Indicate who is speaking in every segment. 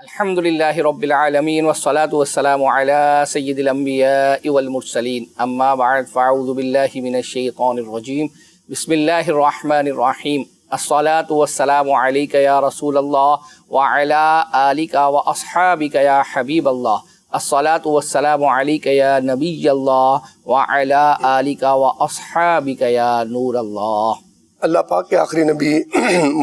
Speaker 1: الحمدللہ رب العالمین والصلاة والسلام علی سید الانبیاء والمرسلین اما بعد فاعوذ باللہ من الشیطان الرجیم بسم اللہ الرحمن الرحیم الصلاة والسلام علیک یا رسول اللہ وعلی آلک واصحابک یا حبیب اللہ الصلاة والسلام علیک یا نبی اللہ وعلی آلک واصحابک یا نور اللہ۔
Speaker 2: اللہ پاک کے آخری نبی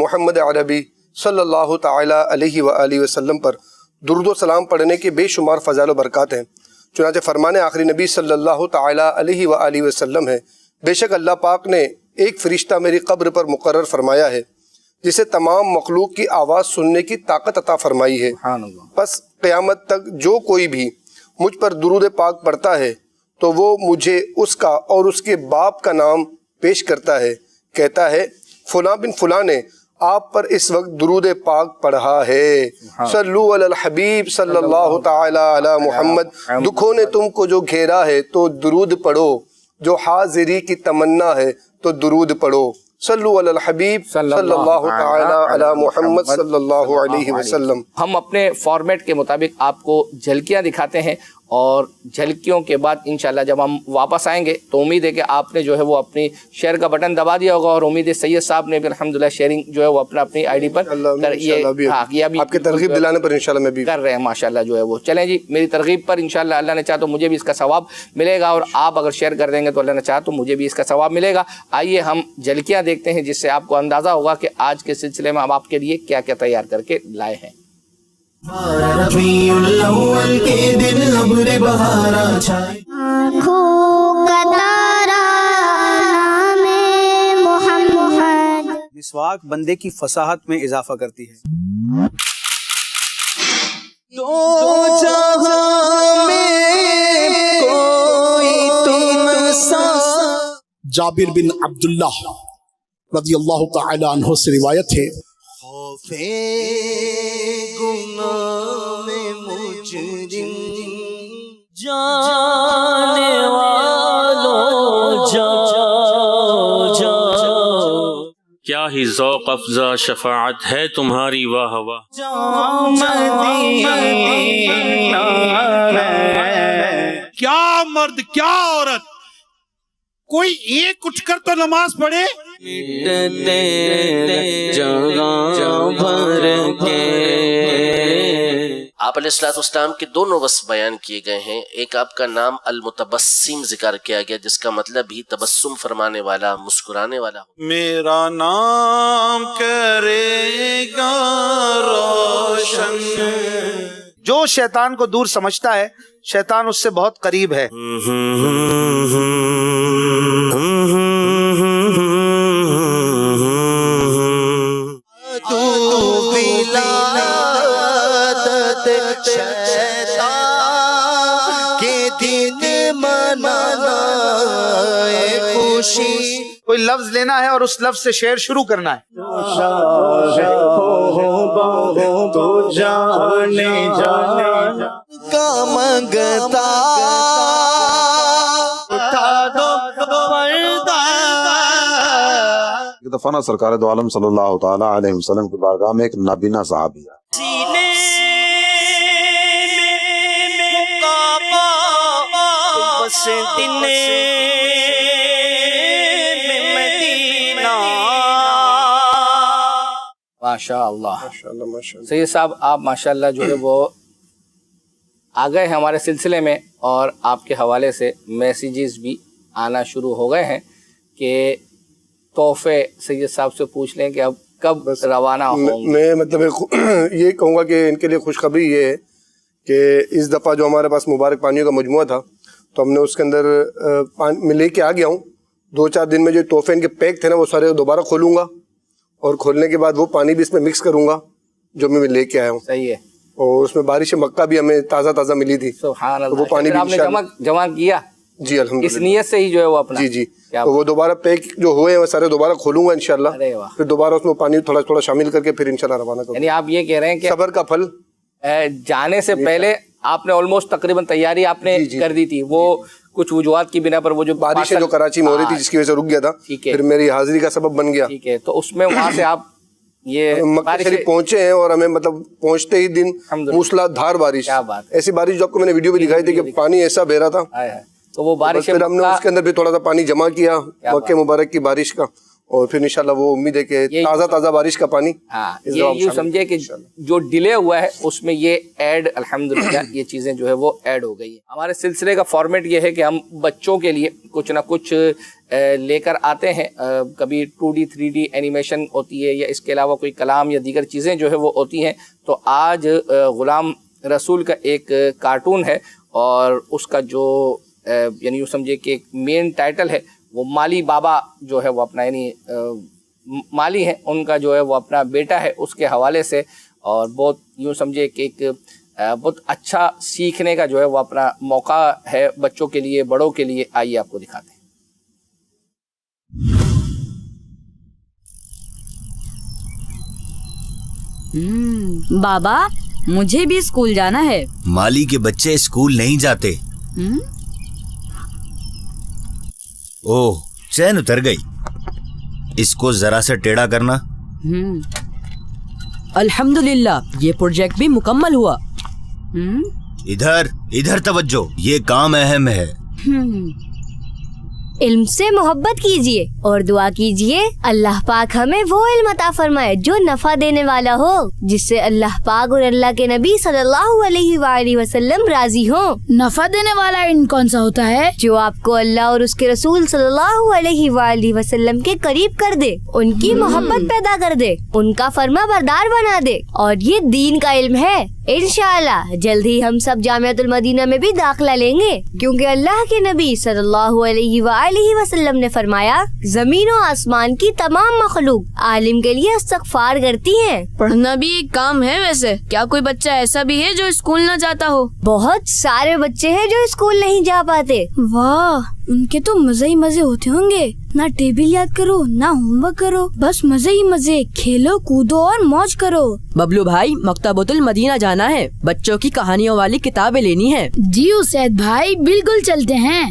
Speaker 2: محمد عربی صلی اللہ تعالی علیہ وآلہ وسلم پر درود و سلام پڑھنے کے بے شمار فضائل و برکات ہیں۔ چنانچہ فرمان آخری نبی صلی اللہ تعالی علیہ وآلہ وسلم ہے، بے شک اللہ پاک نے ایک فرشتہ میری قبر پر مقرر فرمایا ہے جسے تمام مخلوق کی آواز سننے کی طاقت عطا فرمائی ہے۔ پس قیامت تک جو کوئی بھی مجھ پر درود پاک پڑھتا ہے تو وہ مجھے اس کا اور اس کے باپ کا نام پیش کرتا ہے، کہتا ہے فلاں بن فلاں نے آپ پر اس وقت درود پاک پڑھا ہے۔ صلو علی الحبیب صلی اللہ تعالی علی محمد۔ دکھوں نے تم کو جو گھیرا ہے تو درود پڑھو، جو حاضری کی تمنا ہے تو درود پڑھو۔ صلو علی الحبیب صلی اللہ تعالی علی محمد صلی اللہ علیہ وسلم۔
Speaker 1: ہم اپنے فارمیٹ کے مطابق آپ کو جھلکیاں دکھاتے ہیں اور جھلکیوں کے بعد انشاءاللہ جب ہم واپس آئیں گے تو امید ہے کہ آپ نے جو ہے وہ اپنی شیئر کا بٹن دبا دیا ہوگا، اور امید ہے سید صاحب نے بھی الحمدللہ شیئرنگ جو ہے وہ اپنی آئی ڈی پر
Speaker 2: آپ کے ترغیب دلانے پر انشاءاللہ میں بھی
Speaker 1: کر رہے ہیں ماشاءاللہ جو ہے وہ۔ چلیں جی، میری ترغیب پر انشاءاللہ اللہ نے چاہا تو مجھے بھی اس کا ثواب ملے گا، اور آپ اگر شیئر کر دیں گے تو اللہ نے چاہا تو مجھے بھی اس کا ثواب ملے گا۔ آئیے ہم جھلکیاں دیکھتے ہیں جس سے آپ کو اندازہ ہوگا کہ آج کے سلسلے میں ہم آپ کے لیے کیا کیا تیار کر کے لائے ہیں۔
Speaker 3: ربیع الاول کے دن ابر بہارا چھائے،
Speaker 4: آنکھوں کا تارا نام محمد۔
Speaker 5: مسواک بندے کی فصاحت میں اضافہ کرتی ہے۔
Speaker 3: دو جہاں میں کوئی تم سا۔
Speaker 6: جابر بن عبداللہ رضی اللہ تعالی عنہ سے روایت ہے،
Speaker 3: خوفے گناہ میں مجرم جانے والوں جاؤ جاؤ،
Speaker 7: کیا ہی ذوق افزا شفاعت ہے تمہاری واہ واہ۔
Speaker 6: کیا مرد کیا عورت، کوئی ایک اٹھ کر تو نماز پڑھے۔
Speaker 8: آپ علیہ السلام کے دونوں وصف بیان کیے گئے ہیں۔ ایک آپ کا نام المتبسم ذکر کیا گیا جس کا مطلب ہی تبسم فرمانے والا، مسکرانے والا ہو۔
Speaker 9: میرا نام کرے گا روشن۔
Speaker 5: جو شیطان کو دور سمجھتا ہے شیطان اس سے بہت قریب ہے۔ کوئی لفظ لینا ہے اور اس لفظ سے شعر شروع کرنا ہے۔
Speaker 3: تو جانے جانے کا منگتا اٹھا دو پردہ۔
Speaker 10: ایک دفعہ سرکار دو عالم صلی اللہ تعالی علیہ وسلم کی بارگاہ میں ایک نابینا صحابی ہے۔
Speaker 3: سینے میں کعبہ بس دل
Speaker 1: ماشاء اللہ سید صاحب، آپ ماشاءاللہ جو ہے وہ آ گئے ہیں ہمارے سلسلے میں، اور آپ کے حوالے سے میسیجز بھی آنا شروع ہو گئے ہیں کہ تحفے سید صاحب سے پوچھ لیں کہ اب کب روانہ ہوں گے۔
Speaker 2: میں مطلب یہ کہوں گا کہ ان کے لیے خوشخبری یہ ہے کہ اس دفعہ جو ہمارے پاس مبارک پانیوں کا مجموعہ تھا تو ہم نے اس کے اندر میں لے کے آ گیا ہوں۔ 2-4 دن میں جو تحفے ان کے پیک تھے نا وہ سارے دوبارہ کھولوں گا، اور کھولنے کے بعد وہ پانی بھی اس میں مکس کروں گا جو میں لے کے آیا ہوں۔
Speaker 1: صحیح ہے۔
Speaker 2: اور اس میں بارش مکہ بھی ہمیں تازہ ملی تھی،
Speaker 1: سبحان اللہ۔
Speaker 2: وہ پانی بھی
Speaker 1: آپ نے جمع کیا
Speaker 2: جی الحمدللہ،
Speaker 1: اس نیت سے ہی جو ہے وہ اپنا
Speaker 2: جی تو وہ دوبارہ پیک جو ہوئے ہیں وہ سارے دوبارہ کھولوں گا انشاءاللہ، پھر دوبارہ اس میں پانی تھوڑا شامل کر کے پھر انشاءاللہ روانہ کروں۔
Speaker 1: یعنی آپ یہ کہہ رہے ہیں کہ
Speaker 2: صبر کا پھل
Speaker 1: جانے سے پہلے آپ نے آلموسٹ تقریباً تیاری آپ نے کر دی تھی، وہ کچھ وجوہات کی بنا پر وہ جو
Speaker 2: بارش جو کراچی میں ہو رہی تھی جس کی وجہ سے رک گیا تھا، پھر میری حاضری کا سبب بن گیا۔
Speaker 1: ٹھیک ہے، تو اس میں وہاں سے آپ یہ
Speaker 2: مکہ شریف پہنچے ہیں اور ہمیں مطلب پہنچتے ہی دن موسلادھار بارش, ایسی بارش جو آپ کو میں نے ویڈیو بھی دکھائی تھی کہ پانی ایسا بہ رہا تھا,
Speaker 1: تو وہ بارش
Speaker 2: پھر ہم نے اس کے اندر بھی تھوڑا سا پانی جمع کیا مکہ مبارک کی بارش کا, اور پھر انشاءاللہ وہ امید ہے کہ تازہ بارش کا پانی.
Speaker 1: یہ یوں سمجھے کہ جو ڈیلے ہوا ہے اس میں یہ ایڈ الحمدللہ یہ چیزیں جو ہے وہ ایڈ ہو گئی ہیں. ہمارے سلسلے کا فارمیٹ یہ ہے کہ ہم بچوں کے لیے کچھ نہ کچھ لے کر آتے ہیں, کبھی 2D 3D اینیمیشن ہوتی ہے یا اس کے علاوہ کوئی کلام یا دیگر چیزیں جو ہے وہ ہوتی ہیں. تو آج غلام رسول کا ایک کارٹون ہے اور اس کا جو یعنی یوں سمجھے کہ ایک مین ٹائٹل ہے وہ مالی بابا جو ہے وہ اپنا یعنی مالی ہیں ان کا جو ہے وہ اپنا بیٹا ہے اس کے حوالے سے, اور بہت یوں سمجھے کہ ایک بہت اچھا سیکھنے کا جو ہے وہ اپنا موقع ہے بچوں کے لیے بڑوں کے لیے. آئیے آپ کو دکھاتے ہیں.
Speaker 11: بابا مجھے بھی اسکول جانا ہے.
Speaker 12: مالی کے بچے اسکول نہیں جاتے. اوہ چین اتر گئی, اس کو ذرا سے ٹیڑھا کرنا.
Speaker 11: الحمدللہ یہ پروجیکٹ بھی مکمل ہوا.
Speaker 12: ادھر توجہ, یہ کام اہم ہے.
Speaker 4: علم سے محبت کیجیے اور دعا کیجیے اللہ پاک ہمیں وہ علم عطا فرمائے جو نفع دینے والا ہو, جس سے اللہ پاک اور اللہ کے نبی صلی اللہ علیہ وآلہ وسلم راضی ہوں.
Speaker 13: نفع دینے والا علم کون سا ہوتا ہے؟
Speaker 4: جو آپ کو اللہ اور اس کے رسول صلی اللہ علیہ وآلہ وسلم کے قریب کر دے, ان کی محبت پیدا کر دے, ان کا فرما بردار بنا دے. اور یہ دین کا علم ہے. انشاءاللہ جلد ہی ہم سب جامعۃ المدینہ میں بھی داخلہ لیں گے, کیونکہ اللہ کے نبی صلی اللہ علیہ وآلہ وسلم نے فرمایا زمین و آسمان کی تمام مخلوق عالم کے لیے استغفار کرتی ہیں.
Speaker 13: پڑھنا بھی ایک کام ہے. ویسے کیا کوئی بچہ ایسا بھی ہے جو اسکول نہ جاتا ہو؟
Speaker 4: بہت سارے بچے ہیں جو اسکول نہیں جا پاتے.
Speaker 13: واہ, ان کے تو مزے ہی مزے ہوتے ہوں گے. نہ ٹیبل یاد کرو نہ ہوم ورک کرو, بس مزے ہی مزے, کھیلو کودو اور موج کرو.
Speaker 11: ببلو بھائی مکتبۃ المدینہ جانا ہے, بچوں کی کہانیوں والی کتابیں لینی ہے.
Speaker 13: جی اسید بھائی بالکل چلتے ہیں.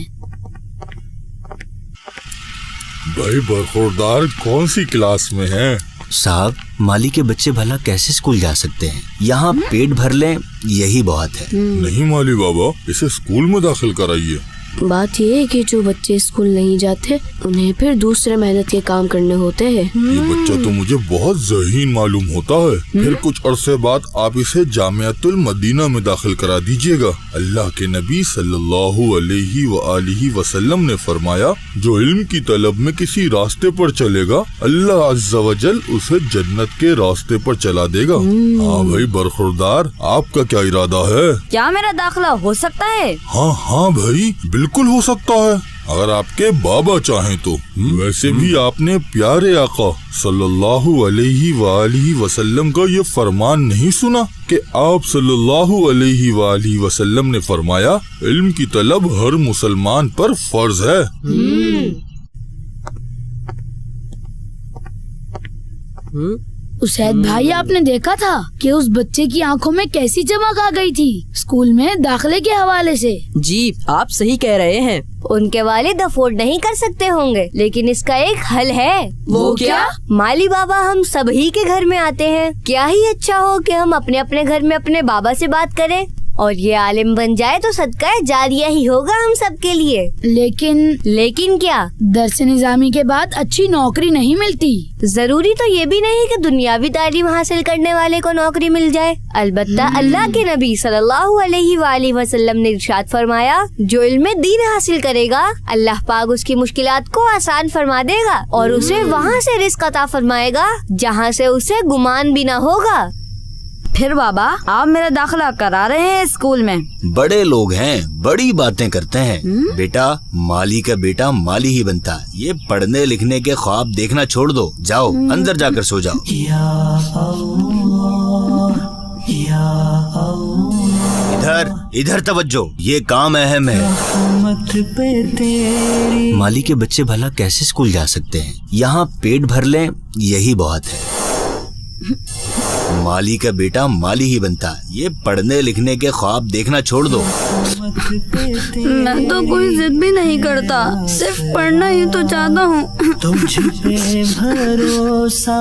Speaker 14: بھائی برخوردار کون سی کلاس میں ہیں؟
Speaker 12: صاحب مالی کے بچے بھلا کیسے اسکول جا سکتے ہیں؟ یہاں پیٹ بھر لیں یہی بہت ہے.
Speaker 14: نہیں مالی بابا, اسے اسکول میں داخل کرائیے.
Speaker 13: بات یہ ہے کہ جو بچے اسکول نہیں جاتے انہیں پھر دوسرے محنت کے کام کرنے ہوتے ہیں.
Speaker 14: یہ بچہ تو مجھے بہت ذہین معلوم ہوتا ہے. پھر کچھ عرصے بعد آپ اسے جامعۃ المدینہ میں داخل کرا دیجیے گا. اللہ کے نبی صلی اللہ علیہ وآلہ وسلم نے فرمایا جو علم کی طلب میں کسی راستے پر چلے گا اللہ عز و جل اسے جنت کے راستے پر چلا دے گا. ہاں بھائی برخوردار, آپ کا کیا ارادہ ہے؟
Speaker 11: کیا میرا داخلہ ہو سکتا ہے؟
Speaker 14: ہاں بھائی بالکل ہو سکتا ہے, اگر آپ کے بابا چاہیں تو. ویسے بھی آپ نے پیارے آقا صلی اللہ علیہ وآلہ وسلم کا یہ فرمان نہیں سنا کہ آپ صلی اللہ علیہ وآلہ وسلم نے فرمایا علم کی طلب ہر مسلمان پر فرض ہے.
Speaker 13: اسید بھائی آپ نے دیکھا تھا کہ اس بچے کی آنکھوں میں کیسی چمک آ گئی تھی اسکول میں داخلے کے حوالے سے.
Speaker 11: جی آپ صحیح کہہ رہے ہیں.
Speaker 4: ان کے والد افورڈ نہیں کر سکتے ہوں گے, لیکن اس کا ایک حل ہے.
Speaker 13: وہ کیا؟
Speaker 4: مالی بابا ہم سبھی کے گھر میں آتے ہیں. کیا ہی اچھا ہو کہ ہم اپنے اپنے گھر میں اپنے بابا سے بات کریں, اور یہ عالم بن جائے تو صدقہ جاریہ ہی ہوگا ہم سب کے لیے. لیکن کیا؟
Speaker 13: درس نظامی کے بعد اچھی نوکری نہیں ملتی.
Speaker 4: ضروری تو یہ بھی نہیں کہ دنیاوی تعلیم حاصل کرنے والے کو نوکری مل جائے. البتہ اللہ کے نبی صلی اللہ علیہ وآلہ وسلم نے ارشاد فرمایا جو علم دین حاصل کرے گا اللہ پاک اس کی مشکلات کو آسان فرما دے گا اور اسے وہاں سے رزق عطا فرمائے گا جہاں سے اسے گمان بھی نہ ہوگا.
Speaker 11: پھر بابا آپ میرا داخلہ کرا رہے ہیں اسکول میں؟
Speaker 12: بڑے لوگ ہیں, بڑی باتیں کرتے ہیں. بیٹا مالی کا بیٹا مالی ہی بنتا, یہ پڑھنے لکھنے کے خواب دیکھنا چھوڑ دو. جاؤ اندر جا کر سو جاؤ. ادھر توجہ, یہ کام اہم ہے. مالی کے بچے بھلا کیسے اسکول جا سکتے ہیں؟ یہاں پیٹ بھر لیں یہی بہت ہے. مالی کا بیٹا مالی ہی بنتا, یہ پڑھنے لکھنے کے خواب دیکھنا چھوڑ دو.
Speaker 13: میں تو کوئی ضد بھی نہیں کرتا, صرف پڑھنا ہی تو چاہتا ہوں.
Speaker 3: تجھ پہ بھروسہ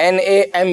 Speaker 1: NAM,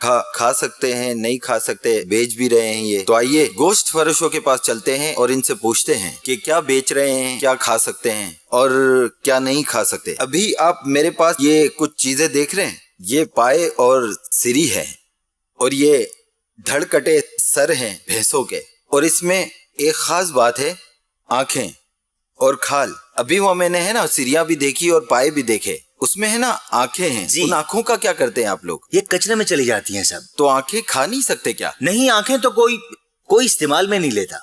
Speaker 15: کھا سکتے ہیں نہیں کھا سکتے، بیچ بھی رہے ہیں یہ. تو آئیے گوشت فروشوں کے پاس چلتے ہیں اور ان سے پوچھتے ہیں کہ کیا بیچ رہے ہیں، کیا کھا سکتے ہیں اور کیا نہیں کھا سکتے. ابھی آپ میرے پاس یہ کچھ چیزیں دیکھ رہے ہیں، یہ پائے اور سری ہے، اور یہ دھڑ کٹے سر ہیں بھینسوں کے، اور اس میں ایک خاص بات ہے، آنکھیں اور کھال. ابھی وہ میں نے ہے نا سریاں بھی دیکھی اور پائے بھی دیکھے، اس میں ہے نا آنکھیں ہیں. ان آنکھوں کا کیا کرتے ہیں آپ لوگ؟
Speaker 12: یہ کچرے میں چلی جاتی ہیں سب.
Speaker 15: تو آنکھیں کھا نہیں سکتے کیا؟
Speaker 12: نہیں، آنکھیں تو کوئی استعمال میں نہیں لیتا.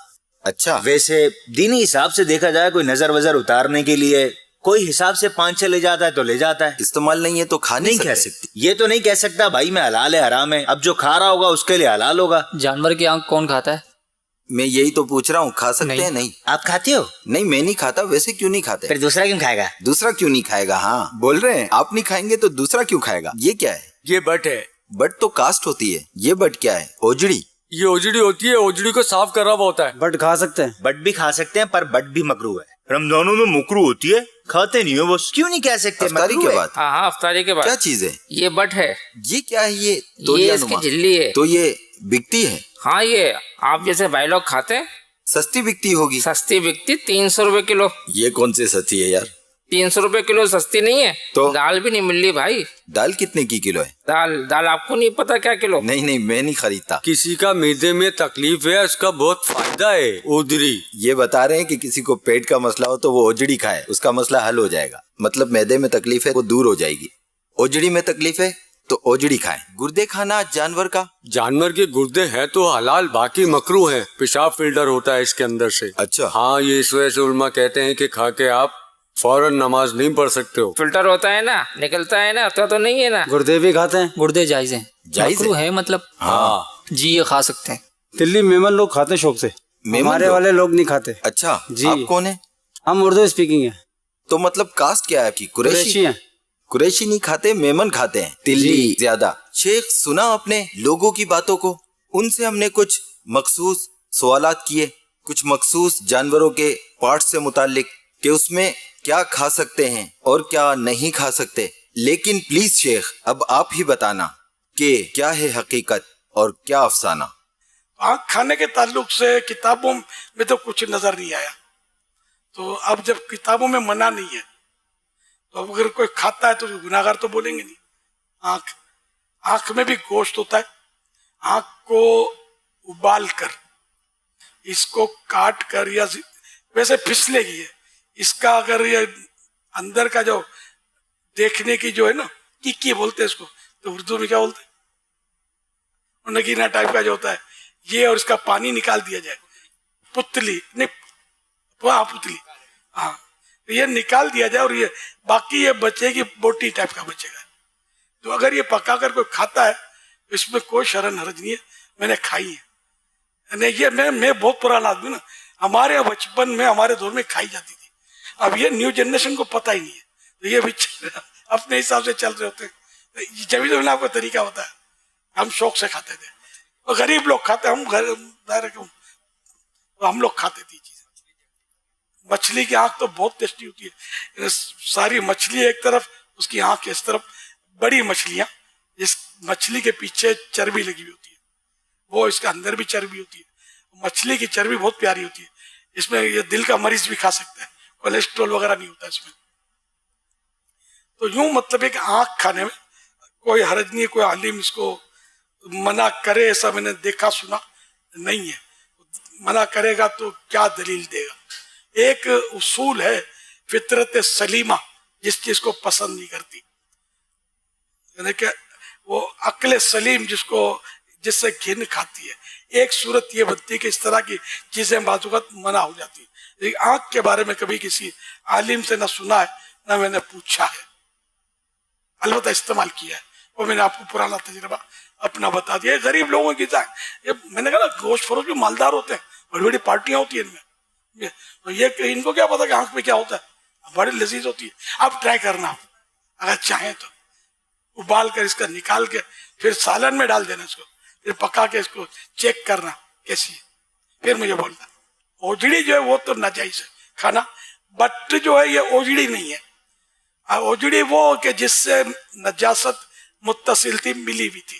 Speaker 15: اچھا،
Speaker 12: ویسے دینی حساب سے دیکھا جائے کوئی نظر وزر اتارنے کے لیے کوئی حساب سے 5-6 لے جاتا ہے تو لے جاتا ہے.
Speaker 15: استعمال نہیں ہے تو کھا نہیں
Speaker 12: کہہ سکتی. یہ تو نہیں کہہ سکتا بھائی میں حلال ہے حرام ہے، اب جو کھا رہا ہوگا اس کے لیے حلال ہوگا.
Speaker 1: جانور کی آنکھ کون کھاتا ہے؟
Speaker 15: میں یہی تو پوچھ رہا ہوں، کھا سکتے ہیں؟ نہیں.
Speaker 12: آپ کھاتے ہو؟
Speaker 15: نہیں میں نہیں کھاتا. ویسے کیوں نہیں کھاتے؟
Speaker 12: پھر دوسرا کیوں کھائے گا؟
Speaker 15: دوسرا کیوں نہیں کھائے گا؟ ہاں بول رہے ہیں آپ نہیں کھائیں گے تو دوسرا کیوں کھائے گا؟ یہ کیا ہے؟
Speaker 16: یہ بٹ ہے.
Speaker 15: بٹ تو کاسٹ ہوتی ہے. یہ بٹ کیا ہے؟ اوجڑی.
Speaker 16: یہ اوجڑی ہوتی ہے، اوجڑی کو صاف کرا ہوا ہوتا ہے.
Speaker 12: بٹ کھا سکتے ہیں؟ بٹ بھی کھا سکتے ہیں پر بٹ بھی مکروہ ہے. رمضانوں میں مکروہ ہوتی ہے، کھاتے نہیں ہو. بس کیوں نہیں کہہ سکتے؟
Speaker 15: افطاری کے بعد.
Speaker 1: ہاں افطاری کے بعد.
Speaker 15: کیا چیز ہے
Speaker 1: یہ بٹ ہے.
Speaker 15: یہ کیا ہے؟
Speaker 1: یہ اس کی جھلی ہے.
Speaker 15: تو یہ بکتی ہے؟
Speaker 1: ہاں یہ آپ جیسے بھائی لوگ کھاتے ہیں.
Speaker 15: سستی بکتی ہوگی.
Speaker 1: سستی بکتی 300 روپے کلو.
Speaker 15: یہ کون سے سستی ہے یار؟
Speaker 1: 300 روپے کلو سستی نہیں ہے.
Speaker 15: تو
Speaker 1: دال بھی نہیں مل رہی بھائی.
Speaker 15: دال کتنے کی کلو ہے؟
Speaker 1: دال آپ کو نہیں پتا کیا کلو؟
Speaker 15: نہیں میں نہیں خریدتا.
Speaker 16: کسی کا میدے میں تکلیف ہے اس کا بہت فائدہ ہے اوجڑی.
Speaker 15: یہ بتا رہے ہیں کہ کسی کو پیٹ کا مسئلہ ہو تو وہ اوجڑی کھائے، اس کا مسئلہ حل ہو جائے گا. مطلب میدے میں تکلیف ہے وہ دور ہو جائے گی. اوجڑی میں تکلیف ہے تو اوجڑی کھائیں. گردے کھانا جانور کا؟
Speaker 16: جانور کے گردے ہیں تو حلال، باقی مکروہ ہیں. پیشاب فلٹر ہوتا ہے اس کے اندر سے.
Speaker 15: اچھا.
Speaker 16: ہاں یہ اس وجہ سے علماء کہتے ہیں کہ کھا کے آپ فوراً نماز نہیں پڑھ سکتے ہو.
Speaker 1: فلٹر ہوتا ہے نا، نکلتا ہے نا، تو نہیں ہے نا.
Speaker 3: گردے بھی کھاتے ہیں؟
Speaker 1: گردے جائز ہیں.
Speaker 15: جائز
Speaker 1: ہے مطلب.
Speaker 15: ہاں
Speaker 1: جی یہ کھا سکتے ہیں.
Speaker 3: دلی میمن لوگ کھاتے ہیں شوق سے، ہمارے والے لوگ نہیں کھاتے.
Speaker 15: اچھا
Speaker 3: جی.
Speaker 15: آپ کون ہیں؟
Speaker 3: ہم اردو اسپیکنگ ہیں.
Speaker 15: تو مطلب کاسٹ کیا ہے آپ کی؟
Speaker 3: قریشی ہیں.
Speaker 15: قریشی نہیں کھاتے، میمن کھاتے ہیں. دلی زیادہ. شیخ سنا اپنے لوگوں کی باتوں کو، ان سے ہم نے کچھ مخصوص سوالات کیے، کچھ مخصوص جانوروں کے پارٹس سے متعلق کہ اس میں کیا کھا سکتے ہیں اور کیا نہیں کھا سکتے. لیکن پلیز شیخ اب آپ ہی بتانا کہ کیا ہے حقیقت اور کیا افسانہ.
Speaker 6: آنکھ کھانے کے تعلق سے کتابوں میں تو کچھ نظر نہیں آیا. تو اب جب کتابوں میں منع نہیں ہے تو اب اگر کوئی کھاتا ہے تو گناہگار تو بولیں گے نہیں. آنکھ میں بھی گوشت ہوتا ہے. آنکھ کو ابال کر اس کو کاٹ کر یا ویسے پھسلے گی ہے اس کا، اگر یہ اندر کا جو دیکھنے کی جو ہے نا کی بولتے ہیں اس کو، تو اردو میں کیا بولتے ہیں؟ نگینا ٹائپ کا جو ہوتا ہے یہ، اور اس کا پانی نکال دیا جائے. پتلی نہیں، پتلی، ہاں یہ نکال دیا جائے اور یہ باقی یہ بچے گی بوٹی ٹائپ کا بچے گا. تو اگر یہ پکا کر کوئی کھاتا ہے اس میں کوئی شرن حرج نہیں ہے. میں نے کھائی ہے. یہ میں بہت پرانا آدمی نا، ہمارے بچپن میں ہمارے دور میں کھائی جاتی تھی. اب یہ نیو جنریشن کو پتہ ہی نہیں ہے تو یہ بھی اپنے حساب سے چل رہے ہوتے ہیں. جبھی تو آپ کا طریقہ ہوتا ہے. ہم شوق سے کھاتے تھے، غریب لوگ کھاتے، ہم لوگ کھاتے تھے چیزیں. مچھلی کی آنکھ تو بہت ٹیسٹی ہوتی ہے. ساری مچھلی ایک طرف، اس کی آنکھ اس طرف. بڑی مچھلیاں جس مچھلی کے پیچھے چربی لگی ہوئی ہوتی ہے، وہ اس کے اندر بھی چربی ہوتی ہے. مچھلی کی چربی بہت پیاری ہوتی ہے. اس میں یہ دل کا مریض بھی کھا سکتا ہے، کولیسٹرول وغیرہ نہیں ہوتا اس میں. تو یوں مطلب ہے کہ آنکھ کھانے میں کوئی حرج نہیں ہے. کوئی عالم اس کو منع کرے ایسا میں نے دیکھا سنا نہیں ہے. منع کرے گا تو کیا دلیل دے گا؟ ایک اصول ہے فطرت سلیمہ جس چیز کو پسند نہیں کرتی، یعنی کہ وہ عقل سلیم جس سے گھن کھاتی ہے. ایک صورت یہ بنتی ہے کہ اس طرح کی چیزیں بعض اوقات منع ہو جاتی ہیں. لیکن آنکھ کے بارے میں کبھی کسی عالم سے نہ سنا ہے نہ میں نے پوچھا ہے، البتہ استعمال کیا ہے. وہ میں نے آپ کو پرانا تجربہ اپنا بتا دیا. غریب لوگوں کی میں نے کہا نا گوشت فروش بھی مالدار ہوتے ہیں، بڑی بڑی پارٹیاں ہوتی ہیں ان میں. یہ ان کو کیا پتا کہ آنکھ میں کیا ہوتا ہے، بڑی لذیذ ہوتی ہے. آپ ٹرائی کرنا اگر چاہیں تو، ابال کر اس کا نکال کے پھر سالن میں ڈال دینا، اس کو پھر پکا کے اس کو چیک کرنا کیسی ہے، پھر مجھے بولنا. اوجڑی جو ہے وہ تو ناجائز ہے کھانا. بٹ جو ہے یہ اوجڑی نہیں ہے. اوجڑی وہ کہ جس سے نجاست متصل تھی، ملی بھی تھی.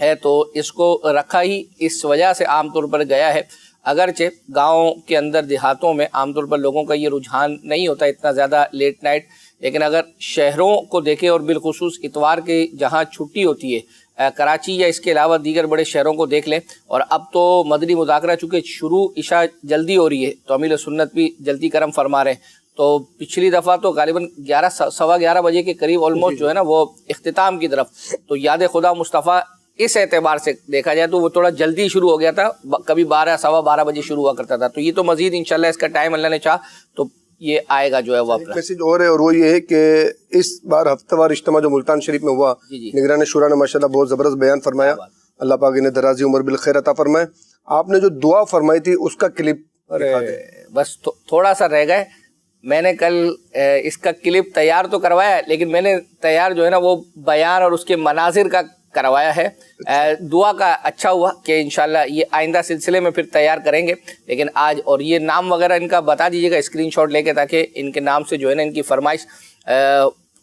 Speaker 1: ہے تو اس کو رکھا ہی اس وجہ سے عام طور پر گیا ہے. اگرچہ گاؤں کے اندر دیہاتوں میں عام طور پر لوگوں کا یہ رجحان نہیں ہوتا اتنا زیادہ لیٹ نائٹ، لیکن اگر شہروں کو دیکھیں اور بالخصوص اتوار کے جہاں چھٹی ہوتی ہے، کراچی یا اس کے علاوہ دیگر بڑے شہروں کو دیکھ لیں، اور اب تو مدنی مذاکرہ چونکہ شروع عشاء جلدی ہو رہی ہے تو امیل سنت بھی جلدی کرم فرما رہے ہیں، تو پچھلی دفعہ تو غالباً 11 بجے کے قریب آلموسٹ جو ہے نا وہ اختتام کی طرف، تو یاد خدا مصطفیٰ اس اعتبار سے دیکھا جائے تو وہ تھوڑا جلدی شروع ہو گیا تھا، کبھی 12 بجے شروع ہوا کرتا تھا. تو یہ تو مزید انشاءاللہ اس کا ٹائم اللہ نے چاہا تو یہ آئے گا جو ہے وہ اپنا
Speaker 2: میسج اور ہے، اور وہ یہ ہے کہ اس بار ہفتہ وار اجتماع جو ملتان شریف میں ہوا، نگران شورا نے ماشاءاللہ بہت زبردست بیان فرمایا. اللہ پاک نے درازی عمر بالخیر عطا فرمائے. آپ نے جو دعا فرمائی تھی اس کا کلپ
Speaker 1: بس تھوڑا سا رہ گئے. میں نے کل اس کا کلپ تیار تو کروایا ہے، لیکن میں نے تیار جو ہے نا وہ بیان اور اس کے مناظر کا کروایا ہے. دعا کا اچھا ہوا کہ انشاءاللہ یہ آئندہ سلسلے میں پھر تیار کریں گے. لیکن آج اور یہ نام وغیرہ ان کا بتا دیجیے گا اسکرین شاٹ لے کے، تاکہ ان کے نام سے جو ہے نا ان کی فرمائش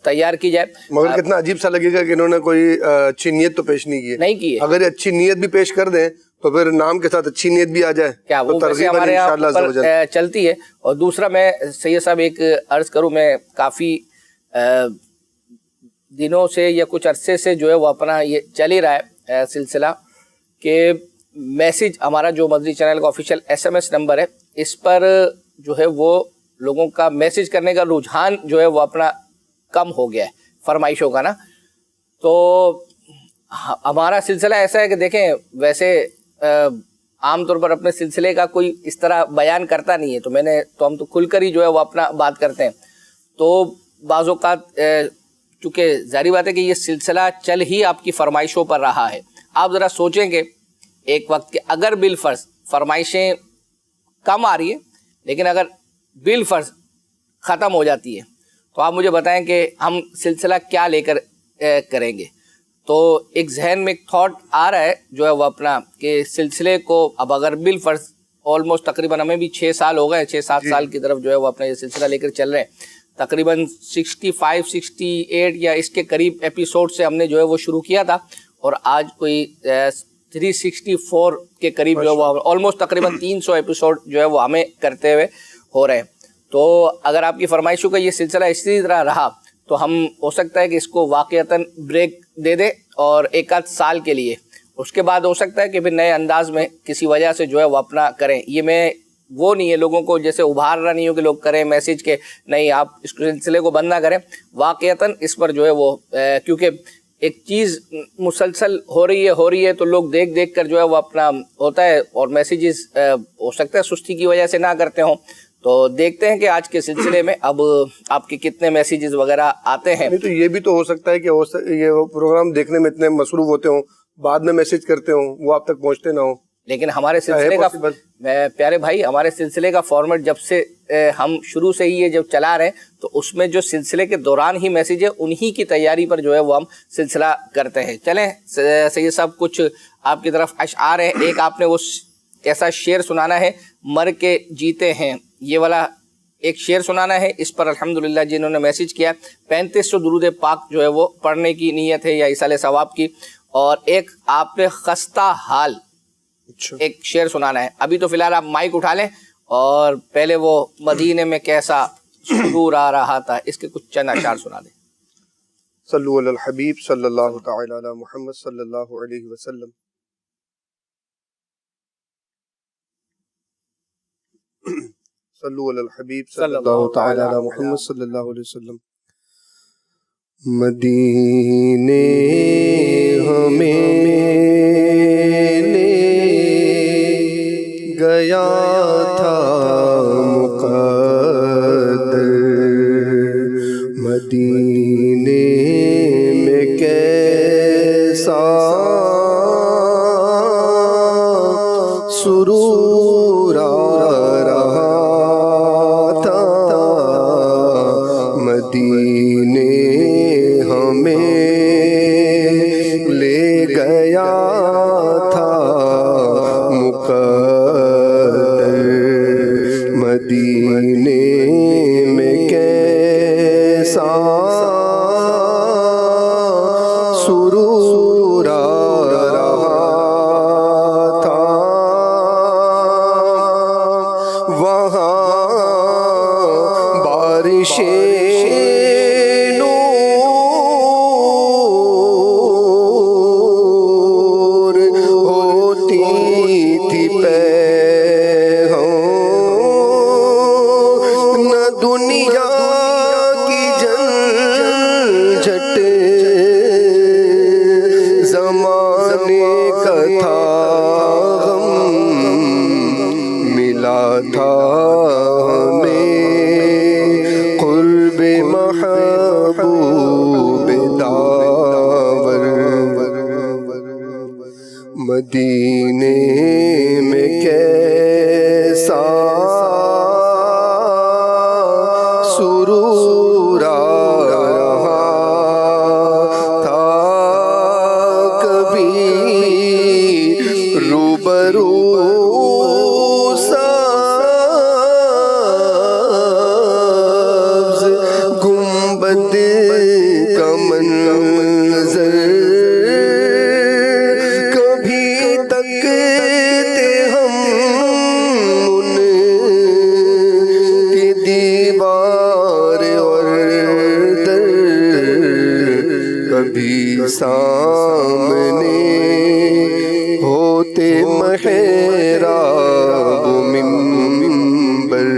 Speaker 1: تیار کی جائے.
Speaker 2: مگر کتنا عجیب سا لگے گا کہ انہوں نے کوئی اچھی نیت تو پیش نہیں کی ہے. اگر اچھی نیت بھی پیش کر دیں تو پھر نام کے ساتھ اچھی نیت بھی آ جائے کیا وہ
Speaker 1: ہمارے یہاں چلتی ہے. اور دوسرا میں سید صاحب ایک عرض کروں، میں کافی دنوں سے یا کچھ عرصے سے جو ہے وہ اپنا یہ چل ہی رہا ہے سلسلہ کہ میسج ہمارا جو مدنی چینل کا آفیشیل SMS نمبر ہے، اس پر جو ہے وہ لوگوں کا میسج کرنے کا رجحان جو ہے وہ اپنا کم ہو گیا ہے فرمائشوں کا نا. تو ہمارا سلسلہ ایسا ہے کہ دیکھیں ویسے عام طور پر اپنے سلسلے کا کوئی اس طرح بیان کرتا نہیں ہے، تو ہم تو کھل کر ہی جو ہے وہ اپنا بات کرتے ہیں. تو بعض اوقات چونکہ ظاہری بات ہے کہ یہ سلسلہ چل ہی آپ کی فرمائشوں پر رہا ہے. آپ ذرا سوچیں کہ ایک وقت کے اگر بالفرض فرمائشیں کم آ رہی ہیں لیکن اگر بالفرض ختم ہو جاتی ہے تو آپ مجھے بتائیں کہ ہم سلسلہ کیا لے کر کریں گے. تو ایک ذہن میں ایک تھاٹ آ رہا ہے جو ہے وہ اپنا کہ سلسلے کو اب اگر بالفرض آلموسٹ تقریباً ہمیں بھی 6 سال ہو گئے، 6-7 سال کی طرف جو ہے وہ اپنا یہ سلسلہ لے کر چل رہے ہیں. تقریباً 65-68 یا اس کے قریب ایپیسوڈ سے ہم نے جو ہے وہ شروع کیا تھا، اور آج کوئی 364 کے قریب جو ہے وہ آلموسٹ تقریباً 300 ایپیسوڈ جو ہے وہ ہمیں کرتے ہوئے ہو رہے ہیں. تو اگر آپ کی فرمائشوں کا یہ سلسلہ اسی طرح رہا تو ہم ہو سکتا ہے کہ اس کو واقعتاً بریک دے دیں اور 1-8 سال کے لیے، اس کے بعد ہو سکتا ہے کہ پھر نئے انداز میں کسی وجہ سے جو ہے وہ اپنا کریں. یہ میں وہ نہیں ہے لوگوں کو جیسے ابھار رہا نہیں ہو کہ لوگ کریں میسج کے نہیں آپ اس سلسلے کو بند نہ کریں. واقعتاً اس پر جو ہے وہ کیونکہ ایک چیز مسلسل ہو رہی ہے تو لوگ دیکھ کر جو ہے وہ اپنا ہوتا ہے، اور میسیجز ہو سکتا ہے سستی کی وجہ سے نہ کرتے ہوں. تو دیکھتے ہیں کہ آج کے سلسلے میں اب آپ کے کتنے میسیجز وغیرہ آتے ہیں.
Speaker 2: تو یہ بھی تو ہو سکتا ہے کہ یہ پروگرام دیکھنے میں اتنے مصروف ہوتے ہوں، بعد میں میسج کرتے ہوں، وہ آپ تک پہنچتے نہ ہوں.
Speaker 1: لیکن ہمارے سلسلے کا پیارے بھائی، ہمارے سلسلے کا فارمیٹ جب سے ہم شروع سے ہی یہ جب چلا رہے ہیں تو اس میں جو سلسلے کے دوران ہی میسیج ہے انہی کی تیاری پر جو ہے وہ ہم سلسلہ کرتے ہیں. چلیں سید صاحب کچھ آپ کی طرف اشعار ہیں. ایک آپ نے وہ ایسا شعر سنانا ہے، مر کے جیتے ہیں، یہ والا ایک شعر سنانا ہے. اس پر الحمدللہ جنہوں نے میسیج کیا 3500 درود پاک جو ہے وہ پڑھنے کی نیت ہے یا ایصال ثواب کی. اور ایک آپ نے خستہ حال ایک شعر سنانا ہے. ابھی تو فی الحال آپ مائک اٹھا لیں اور پہلے وہ مدینے میں کیسا سرور آ رہا تھا اس کے کچھ چند اشعار سنا دیں.
Speaker 2: صلو علی الحبیب صلی اللہ تعالی علی محمد صلی اللہ علیہ وسلم. صلو علی الحبیب صلی اللہ تعالی علی محمد صلی اللہ علیہ وسلم. مدینے ہمیں گیا تھا مقدر، مدینے میں کیسا سرور آ رہا تھا، مدینے ہمیں لے گیا تھا مقدر، مدینے میں کیسا سرور آ رہا روبرو سبز گنبد کا منظر کبھی تکتے ہم ان کی دیوار اور در کبھی سامنے ہوتے محراب منبر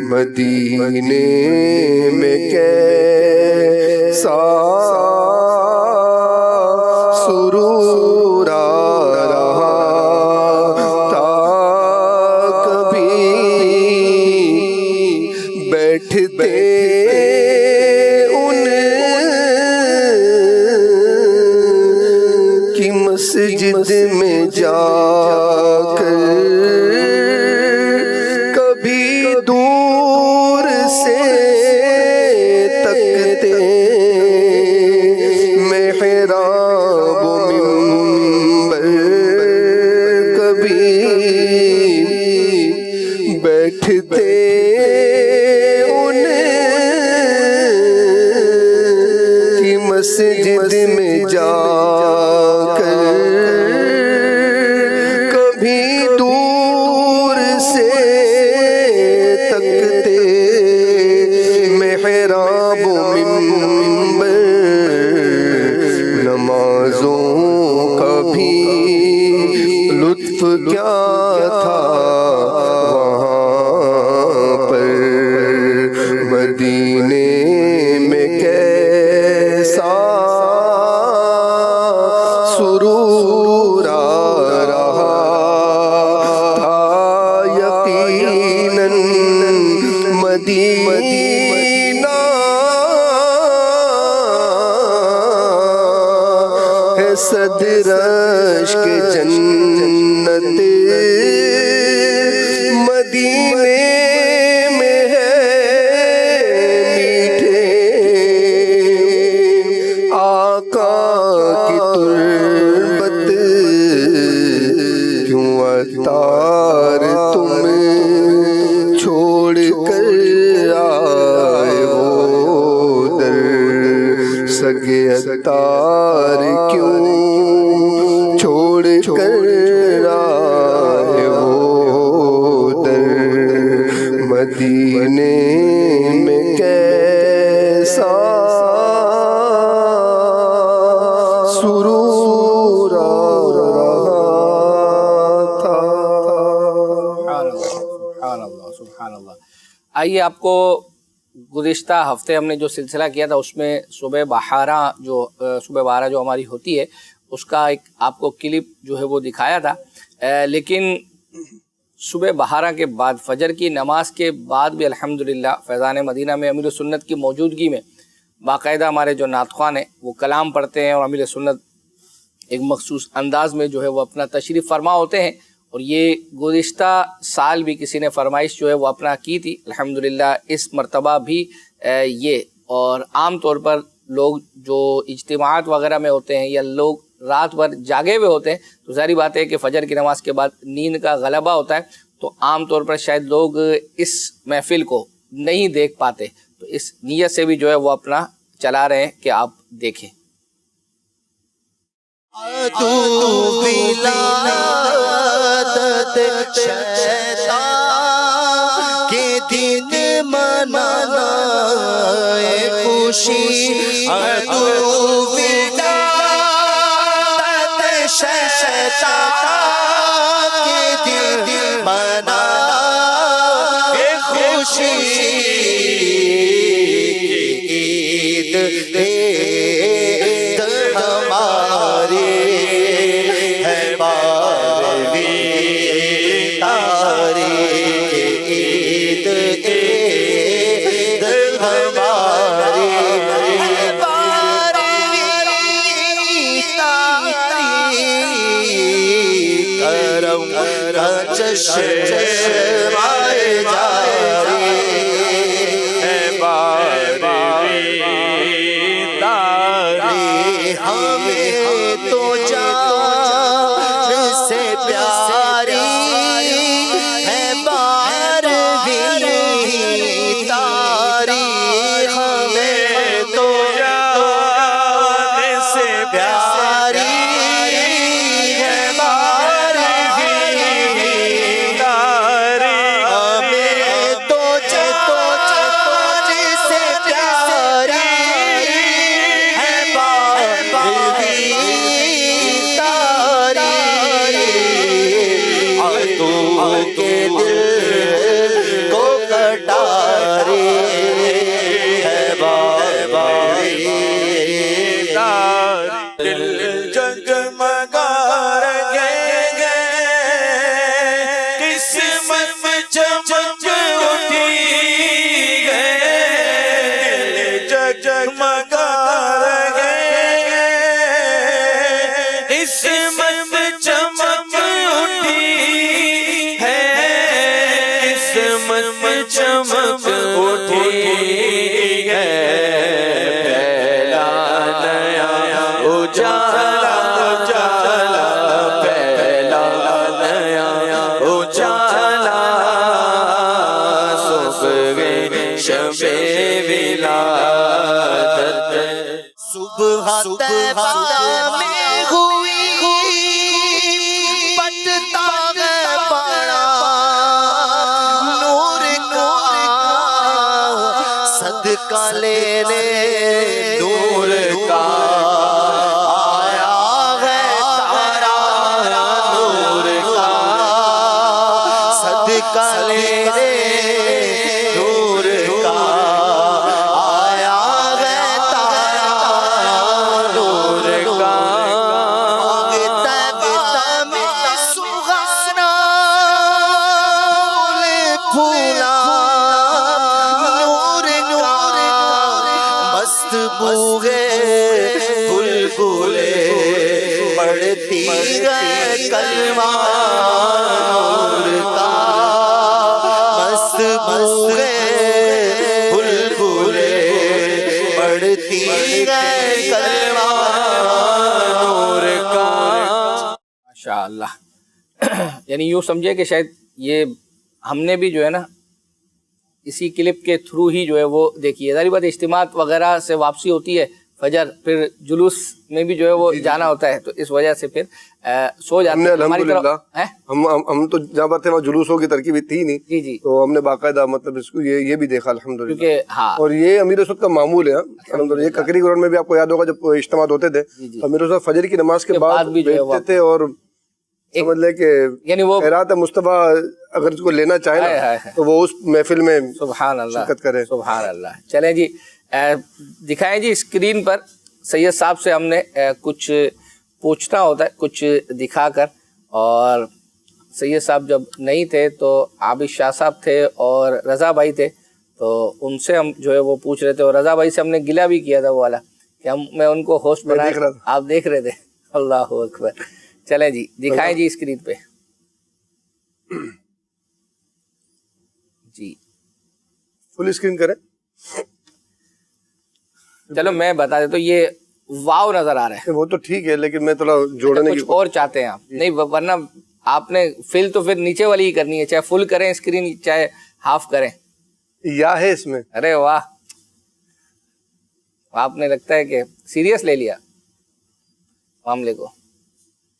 Speaker 2: مدینے میں کیسا سرور آ رہا تھا کبھی بیٹھتے ان کی مسجد میں جا کر کبھی دور سے تکتے محراب و منبر کبھی بیٹھتے ان کی مسجد میں جا کر کبھی دور سے تکتے محراب و منبر نمازوں کا بھی لطف کیا تھا وہاں پر مدینے میں کیسا سرور آ رہا تھا یقیناً مدینہ ہے صدر عشق جنت مدینے میں ہے میٹھے آقا کی تربت کیوں عطار تم چھوڑ کر آئے وہ در سگے عطار کیوں چھوڑ کر آئے وہ در مدینے میں کیسا سرور آ رہا تھا.
Speaker 1: سبحان اللہ سبحان اللہ. آئیے آپ کو گزشتہ ہفتے ہم نے جو سلسلہ کیا تھا اس میں صبح بہارہ جو ہماری ہوتی ہے اس کا ایک آپ کو کلپ جو ہے وہ دکھایا تھا، لیکن صبح بہارہ کے بعد فجر کی نماز کے بعد بھی الحمدللہ فیضان مدینہ میں امیر سنت کی موجودگی میں باقاعدہ ہمارے جو نعت خوان ہیں وہ کلام پڑھتے ہیں اور امیر سنت ایک مخصوص انداز میں جو ہے وہ اپنا تشریف فرما ہوتے ہیں. اور یہ گزشتہ سال بھی کسی نے فرمائش جو ہے وہ اپنا کی تھی، الحمدللہ اس مرتبہ بھی یہ. اور عام طور پر لوگ جو اجتماعات وغیرہ میں ہوتے ہیں یا لوگ رات بھر جاگے ہوئے ہوتے ہیں تو ظاہری بات ہے کہ فجر کی نماز کے بعد نیند کا غلبہ ہوتا ہے، تو عام طور پر شاید لوگ اس محفل کو نہیں دیکھ پاتے، تو اس نیت سے بھی جو ہے وہ اپنا چلا رہے ہیں کہ آپ دیکھیں.
Speaker 17: شیطان کے دن منانا خوشی شیطان کے دن منانا خوشی عید ہماری ہے بارہویں تاریخ عید ہماری ہے بارہویں تاریخ کرم کا جشن مائے جاری ہے بارہویں تاریخ ہمیں تو جان سے پیار طیبہ میں ہوئی بٹتا ہے بڑا نور کا صدقہ لے لے نور کا آیا ہے تارا نور کا صدقہ لے لے نور کا آیا ہے تارا نور کا طیبہ میں سہانا پھولا نور کا مست بوئے بلبلے پڑھتی ہے کلمہ نور کا مست بوئے بلبلے پڑھتی ہے کلمہ نور کا.
Speaker 1: ماشاء اللہ. یعنی یوں سمجھے کہ شاید یہ ہم نے بھی جو ہے نا اسی کلپ کے تھرو ہی جو ہے وہ دیکھی ہے. ظاہر بات اجتماعات وغیرہ سے واپسی ہوتی ہے فجر، پھر جلوس میں بھی جو ہے وہ جانا ہوتا ہے، تو اس وجہ سے پھر سو جاتے ہیں.
Speaker 2: الحمدللہ ہم تو جہاں پر تھے وہاں جلوسوں کی ترکیب تھی نہیں،
Speaker 1: جی جی،
Speaker 2: تو ہم نے باقاعدہ مطلب اس کو یہ بھی دیکھا الحمدللہ.
Speaker 1: کیونکہ ہاں، اور
Speaker 2: یہ امیر اسود کا معمول ہے الحمدللہ. یہ ککری گراؤنڈ میں بھی آپ کو یاد ہوگا جب اجتماعات ہوتے تھے، امیر اسود فجر کی نماز کے بعد بیٹھتے تھے اور سمجھ لیں کہ
Speaker 1: یعنی وہ
Speaker 2: خیرات مصطفیٰ اگر اس کو لینا چاہے نا تو وہ اس محفل میں
Speaker 1: سبحان اللہ
Speaker 2: شرکت کرے.
Speaker 1: سبحان اللہ. چلیں جی دکھائیں جی اسکرین پر. سید صاحب سے ہم نے کچھ پوچھنا ہوتا ہے کچھ دکھا کر، اور سید صاحب جب نہیں تھے تو عابد شاہ صاحب تھے اور رضا بھائی تھے، تو ان سے ہم جو ہے وہ پوچھ رہے تھے، اور رضا بھائی سے ہم نے گلہ بھی کیا تھا وہ والا کہ میں ان کو ہوسٹ بنایا، آپ دیکھ رہے تھے. اللہ اکبر. چلیں جی دکھائیں جی اسکرین پہ. جی
Speaker 2: فل اسکرین کریں.
Speaker 1: چلو میں بتا دیتا ہوں، یہ واو نظر آ رہا ہے.
Speaker 2: وہ تو ٹھیک ہے لیکن میں تھوڑا جوڑنے کی
Speaker 1: کچھ اور چاہتے ہیں آپ. نہیں ورنہ آپ نے فل تو پھر نیچے والی ہی کرنی ہے، چاہے فل کریں اسکرین چاہے ہاف کریں.
Speaker 2: یا ہے اس میں.
Speaker 1: ارے واہ، آپ نے لگتا ہے کہ سیریس لے لیا معاملے کو.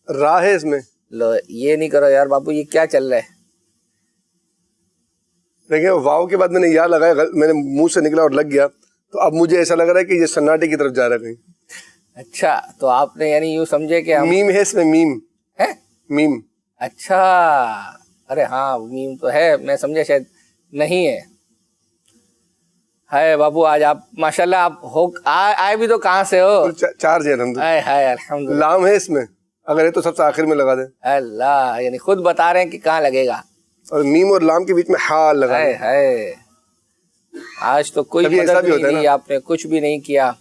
Speaker 2: راہ ہے اس میں.
Speaker 1: لو یہ نہیں کرو یار بابو، یہ کیا چل رہا ہے.
Speaker 2: دیکھیں واو کے بعد میں نے یا لگایا، میں نے منہ سے نکلا اور لگ گیا، تو اب مجھے ایسا لگ رہا ہے کہ یہ سناٹے کی طرف جا رہا ہے کہیں.
Speaker 1: اچھا تو آپ نے یعنی یوں سمجھے کہ
Speaker 2: میم ہے اس میں. میم
Speaker 1: ہے میم. اچھا ارے ہاں میم تو ہے، میں سمجھا شاید نہیں ہے. ہے بابو آج آپ ماشاءاللہ آپ ہو آئے بھی تو کہاں سے ہو.
Speaker 2: چارج ہے
Speaker 1: الحمدللہ.
Speaker 2: لام ہے اس میں، اگر ہے تو سب سے آخر میں لگا دیں.
Speaker 1: اللہ یعنی خود بتا رہے ہیں کہ کہاں لگے گا.
Speaker 2: اور میم اور لام کے بیچ میں حال لگا دیں.
Speaker 1: ہے آج تو کوئی مدد نہیں دی آپ نے، کچھ بھی نہیں کیا.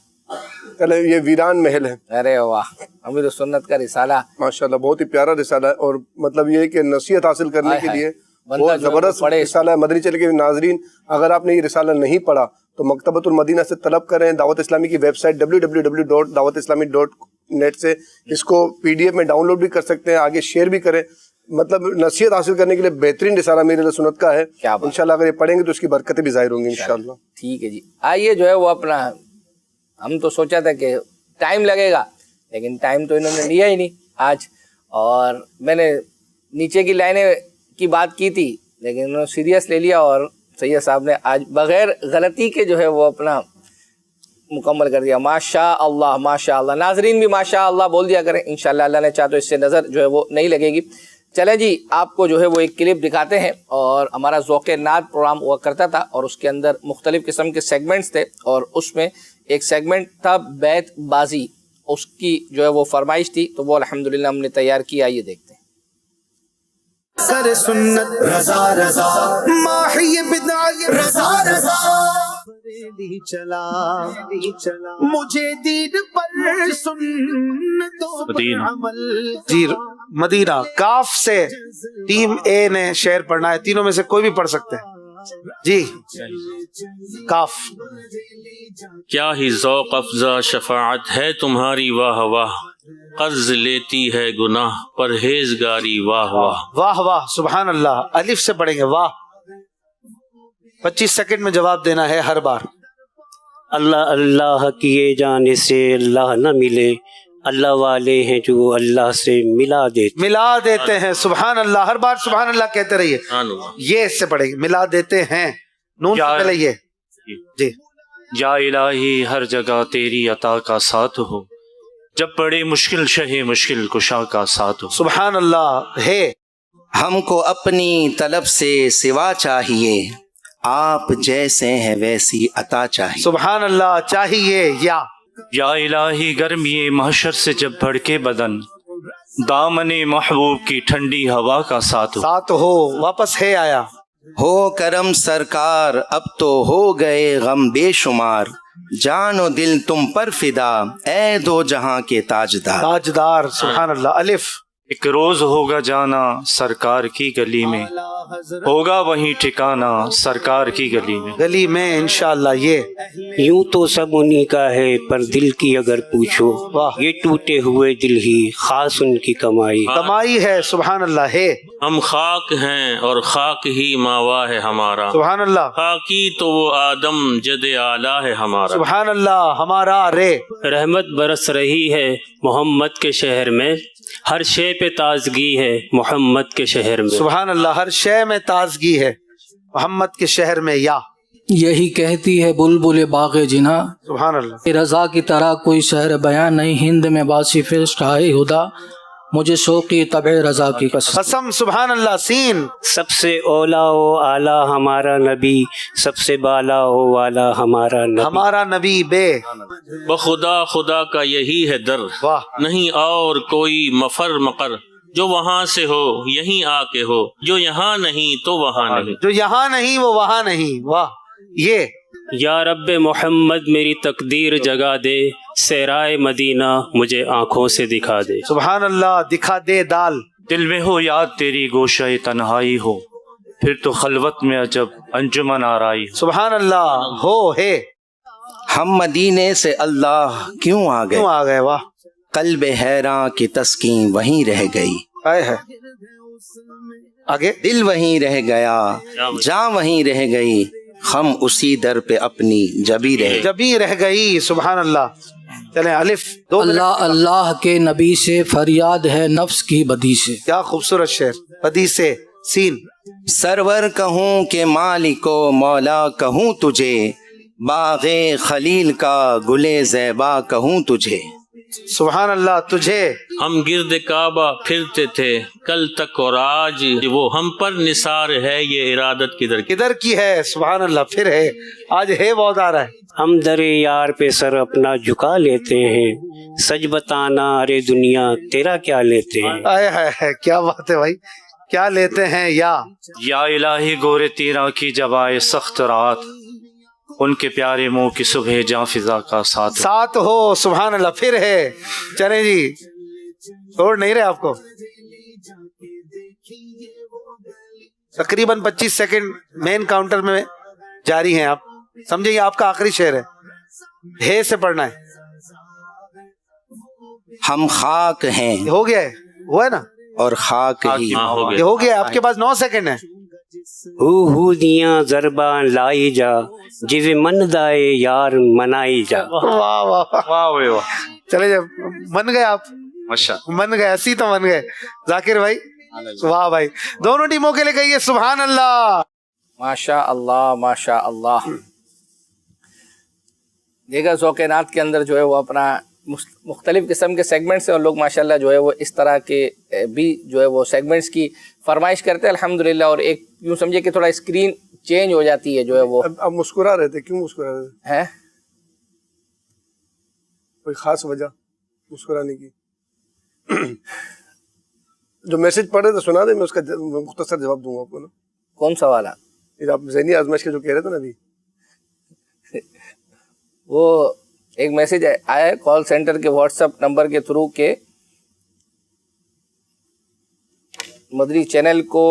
Speaker 2: چلے یہ ویران محل ہے.
Speaker 1: ارے واہ، امیر سنت کا رسالہ
Speaker 2: ماشاءاللہ بہت ہی پیارا رسالہ ہے، اور مطلب یہ کہ نصیحت حاصل کرنے کے لیے بہت زبردست رسالہ ہے. مدنی چینل کے ناظرین اگر آپ نے یہ رسالہ نہیں پڑھا تو مکتبۃ المدینہ سے طلب کریں. دعوت اسلامی کی ویب سائٹ www.dawatislami.net سے اس کو PDF میں ڈاؤن لوڈ بھی کر سکتے ہیں، آگے شیئر بھی کریں. مطلب نصیحت حاصل کرنے کے لیے بہترین رسالہ میرے سنت کا ہے. انشاءاللہ اگر یہ پڑھیں گے تو اس کی برکتیں بھی ظاہر ہوں گی انشاءاللہ.
Speaker 1: ٹھیک ہے جی. آئیے جو ہے وہ اپنا، ہم تو سوچا تھا کہ ٹائم لگے گا لیکن ٹائم تو انہوں نے لیا ہی نہیں آج. اور میں نے نیچے کی لائنیں کی بات کی تھی لیکن انہوں نے سیریس لے لیا، اور سید صاحب نے آج بغیر غلطی کے جو ہے وہ اپنا مکمل کر دیا. ماشاء اللہ ماشاء اللہ. ناظرین بھی ماشاء اللہ بول دیا کریں، انشاءاللہ اللہ نے چاہ تو اس سے نظر جو ہے وہ نہیں لگے گی. چلیں جی آپ کو جو ہے وہ ایک کلپ دکھاتے ہیں. اور ہمارا ذوق نعت پروگرام ہوا کرتا تھا اور اس کے اندر مختلف قسم کے سیگمنٹس تھے، اور اس میں ایک سیگمنٹ تھا بیت بازی. اس کی جو ہے وہ فرمائش تھی تو وہ الحمدللہ ہم نے تیار کیا. آئیے دیکھتے ہیں.
Speaker 17: سر سنت رضا رضا ماہی بدعت رضا رضا چلا مجھے دین پر سنتوں پر عمل.
Speaker 5: جی مدینہ کاف سے ٹیم اے نے شعر پڑھنا ہے، تینوں میں سے کوئی بھی پڑھ سکتے ہیں. جی کاف.
Speaker 7: کیا ہی ذوق افزا شفاعت ہے تمہاری واہ واہ، قرض لیتی ہے گناہ پرہیزگاری واہ واہ.
Speaker 5: واہ واہ سبحان اللہ. الف سے پڑھیں گے واہ. 25 سیکنڈ میں جواب دینا ہے ہر بار.
Speaker 18: اللہ اللہ کیے جانے سے اللہ نہ ملے، اللہ والے ہیں جو اللہ سے ملا
Speaker 5: دیتے ہیں. سبحان اللہ. ہر بار سبحان اللہ کہتے رہیے. یہ اس سے پڑھیں گے، ملا دیتے ہیں. نون سے پہلے یہ. جی.
Speaker 7: یا الہی ہر جگہ تیری عطا کا ساتھ ہو، جب پڑے مشکل شہ مشکل کشا کا ساتھ ہو.
Speaker 5: سبحان اللہ. ہے
Speaker 19: ہم کو اپنی طلب سے سوا چاہیے، آپ جیسے ہیں ویسی عطا چاہیے.
Speaker 5: سبحان اللہ. چاہیے.
Speaker 7: یا الہی گرمی محشر سے جب بھڑکے بدن، دامن محبوب کی ٹھنڈی ہوا کا ساتھ
Speaker 5: ہو. واپس ہے آیا.
Speaker 19: ہو کرم سرکار اب تو ہو گئے غم بے شمار، جان و دل تم پر فدا اے دو جہاں کے
Speaker 5: تاجدار. سبحان اللہ. الف.
Speaker 7: ایک روز ہوگا جانا سرکار کی گلی میں، ہوگا وہیں ٹھکانا سرکار کی گلی میں
Speaker 5: انشاءاللہ. یہ
Speaker 18: یوں تو سب انہی کا ہے، پر دل کی اگر پوچھو یہ ٹوٹے ہوئے دل ہی خاص ان کی کمائی
Speaker 5: ہے. سبحان اللہ. ہے
Speaker 7: ہم خاک ہیں اور خاک ہی ماوا ہے ہمارا.
Speaker 5: سبحان اللہ.
Speaker 7: خاکی تو وہ آدم جد اعلیٰ ہے ہمارا.
Speaker 5: سبحان اللہ. ہمارا.
Speaker 18: رحمت برس رہی ہے محمد کے شہر میں، ہر شے پہ تازگی ہے محمد کے شہر میں.
Speaker 5: سبحان اللہ. ہر شے میں تازگی ہے محمد کے شہر میں. یا
Speaker 1: یہی کہتی ہے بلبل باغ جنا،
Speaker 5: سبحان اللہ،
Speaker 1: رضا کی طرح کوئی شہر بیان نہیں، ہند میں واصف شاہ ہدا، مجھے شوقی طبع رضا کی
Speaker 5: قسم. سبحان اللہ. سین.
Speaker 18: سب سے اولا و اعلیٰ ہمارا نبی، سب سے بالا و والا ہمارا
Speaker 5: نبی. بے
Speaker 7: بخدا خدا کا یہی ہے در، نہیں اور کوئی مفر مقر، جو وہاں سے ہو یہیں آ کے ہو، جو یہاں نہیں تو وہاں نہیں،
Speaker 5: جو یہاں نہیں وہ وہاں نہیں. واہ. یہ
Speaker 18: یا رب محمد میری تقدیر جگا دے، صحرائے مدینہ مجھے آنکھوں سے دکھا دے.
Speaker 5: سبحان اللہ. دکھا دے. دال.
Speaker 7: دل میں ہو یاد تیری گوشہ تنہائی ہو، پھر تو خلوت میں عجب انجمن آرائی.
Speaker 5: سبحان اللہ. ہو. ہے
Speaker 19: ہم مدینے سے اللہ کیوں آ گئے.
Speaker 5: واہ.
Speaker 19: قلب حیراں کی تسکین وہیں رہ گئی.
Speaker 5: آگے.
Speaker 19: دل وہیں رہ گیا، جاں وہیں رہ گئی، ہم اسی در پہ اپنی جبی
Speaker 5: رہ گئی. سبحان اللہ. چلیں الف.
Speaker 1: اللہ اللہ کے نبی سے فریاد ہے نفس کی بدی سے.
Speaker 5: کیا خوبصورت شعر. بدی سے. سین.
Speaker 19: سرور کہوں کہ مالک و مولا کہوں تجھے، باغ خلیل کا گلے زیبا کہوں تجھے.
Speaker 5: سبحان اللہ. تجھے.
Speaker 7: ہم گرد کعبہ پھرتے تھے کل تک اور آج وہ ہم پر نثار ہے، یہ ارادت
Speaker 5: کدھر کی ہے. سبحان اللہ. پھر ہے. آج ہے بہت آ رہا ہے.
Speaker 18: ہم در یار پہ سر اپنا جھکا لیتے ہیں، سچ بتانا ارے دنیا تیرا کیا لیتے ہیں.
Speaker 5: کیا بات ہے بھائی. کیا لیتے ہیں.
Speaker 7: یا الہی گورے تیرا کی جب آئے سخت رات، ان کے پیارے منہ کی صبح جاں فضا کا ساتھ
Speaker 5: ہو. سبحان اللہ. پھر ہے. چلیں جی. چھوڑ نہیں رہے آپ کو. تقریباً 25 سیکنڈ مین کاؤنٹر میں جاری ہیں. آپ سمجھیں یہ آپ کا آخری شعر ہے سے پڑھنا ہے.
Speaker 19: ہم خاک ہیں.
Speaker 5: ہو گیا ہے. ہوا ہے نا.
Speaker 19: اور خاک ہی
Speaker 5: یہ ہو گیا. آپ کے پاس 9 سیکنڈ ہے.
Speaker 18: ہو دیاں ضرباں لائی جا، جوے من دائے یار منائی جا.
Speaker 5: واہ واہ واہ. چلے جب من گئے آپ. من گئے. اسی تو من گئے. ذاکر بھائی. واہ بھائی. دونوں ٹیموں کے لیے کہیے سبحان اللہ.
Speaker 1: ماشاء اللہ ماشاء اللہ. دیگر ذوق نعت کے اندر جو ہے وہ اپنا مختلف قسم کے سیگمنٹس ہیں، اور لوگ ماشاءاللہ جو ہے وہ اس طرح کے بھی جو ہے وہ سیگمنٹس کی فرمائش کرتے ہیں الحمدللہ. اور ایک یوں سمجھے کہ تھوڑا اسکرین چینج ہو جاتی ہے جو ہے وہ.
Speaker 2: اب مسکرا رہے تھے. کیوں مسکرا رہے
Speaker 1: ہیں؟
Speaker 2: کوئی خاص وجہ مسکرانے کی؟ جو میسج پڑھ رہے تھے سنا دیں، میں اس کا مختصر جواب دوں گا آپ کو نا.
Speaker 1: کون سوال ہے؟
Speaker 2: آپ ذہنی آزمائش کے جو کہہ رہے تھے نا ابھی.
Speaker 1: وہ ایک میسج آیا ہے کال سینٹر کے واٹس ایپ نمبر کے تھرو کہ مدری چینل کو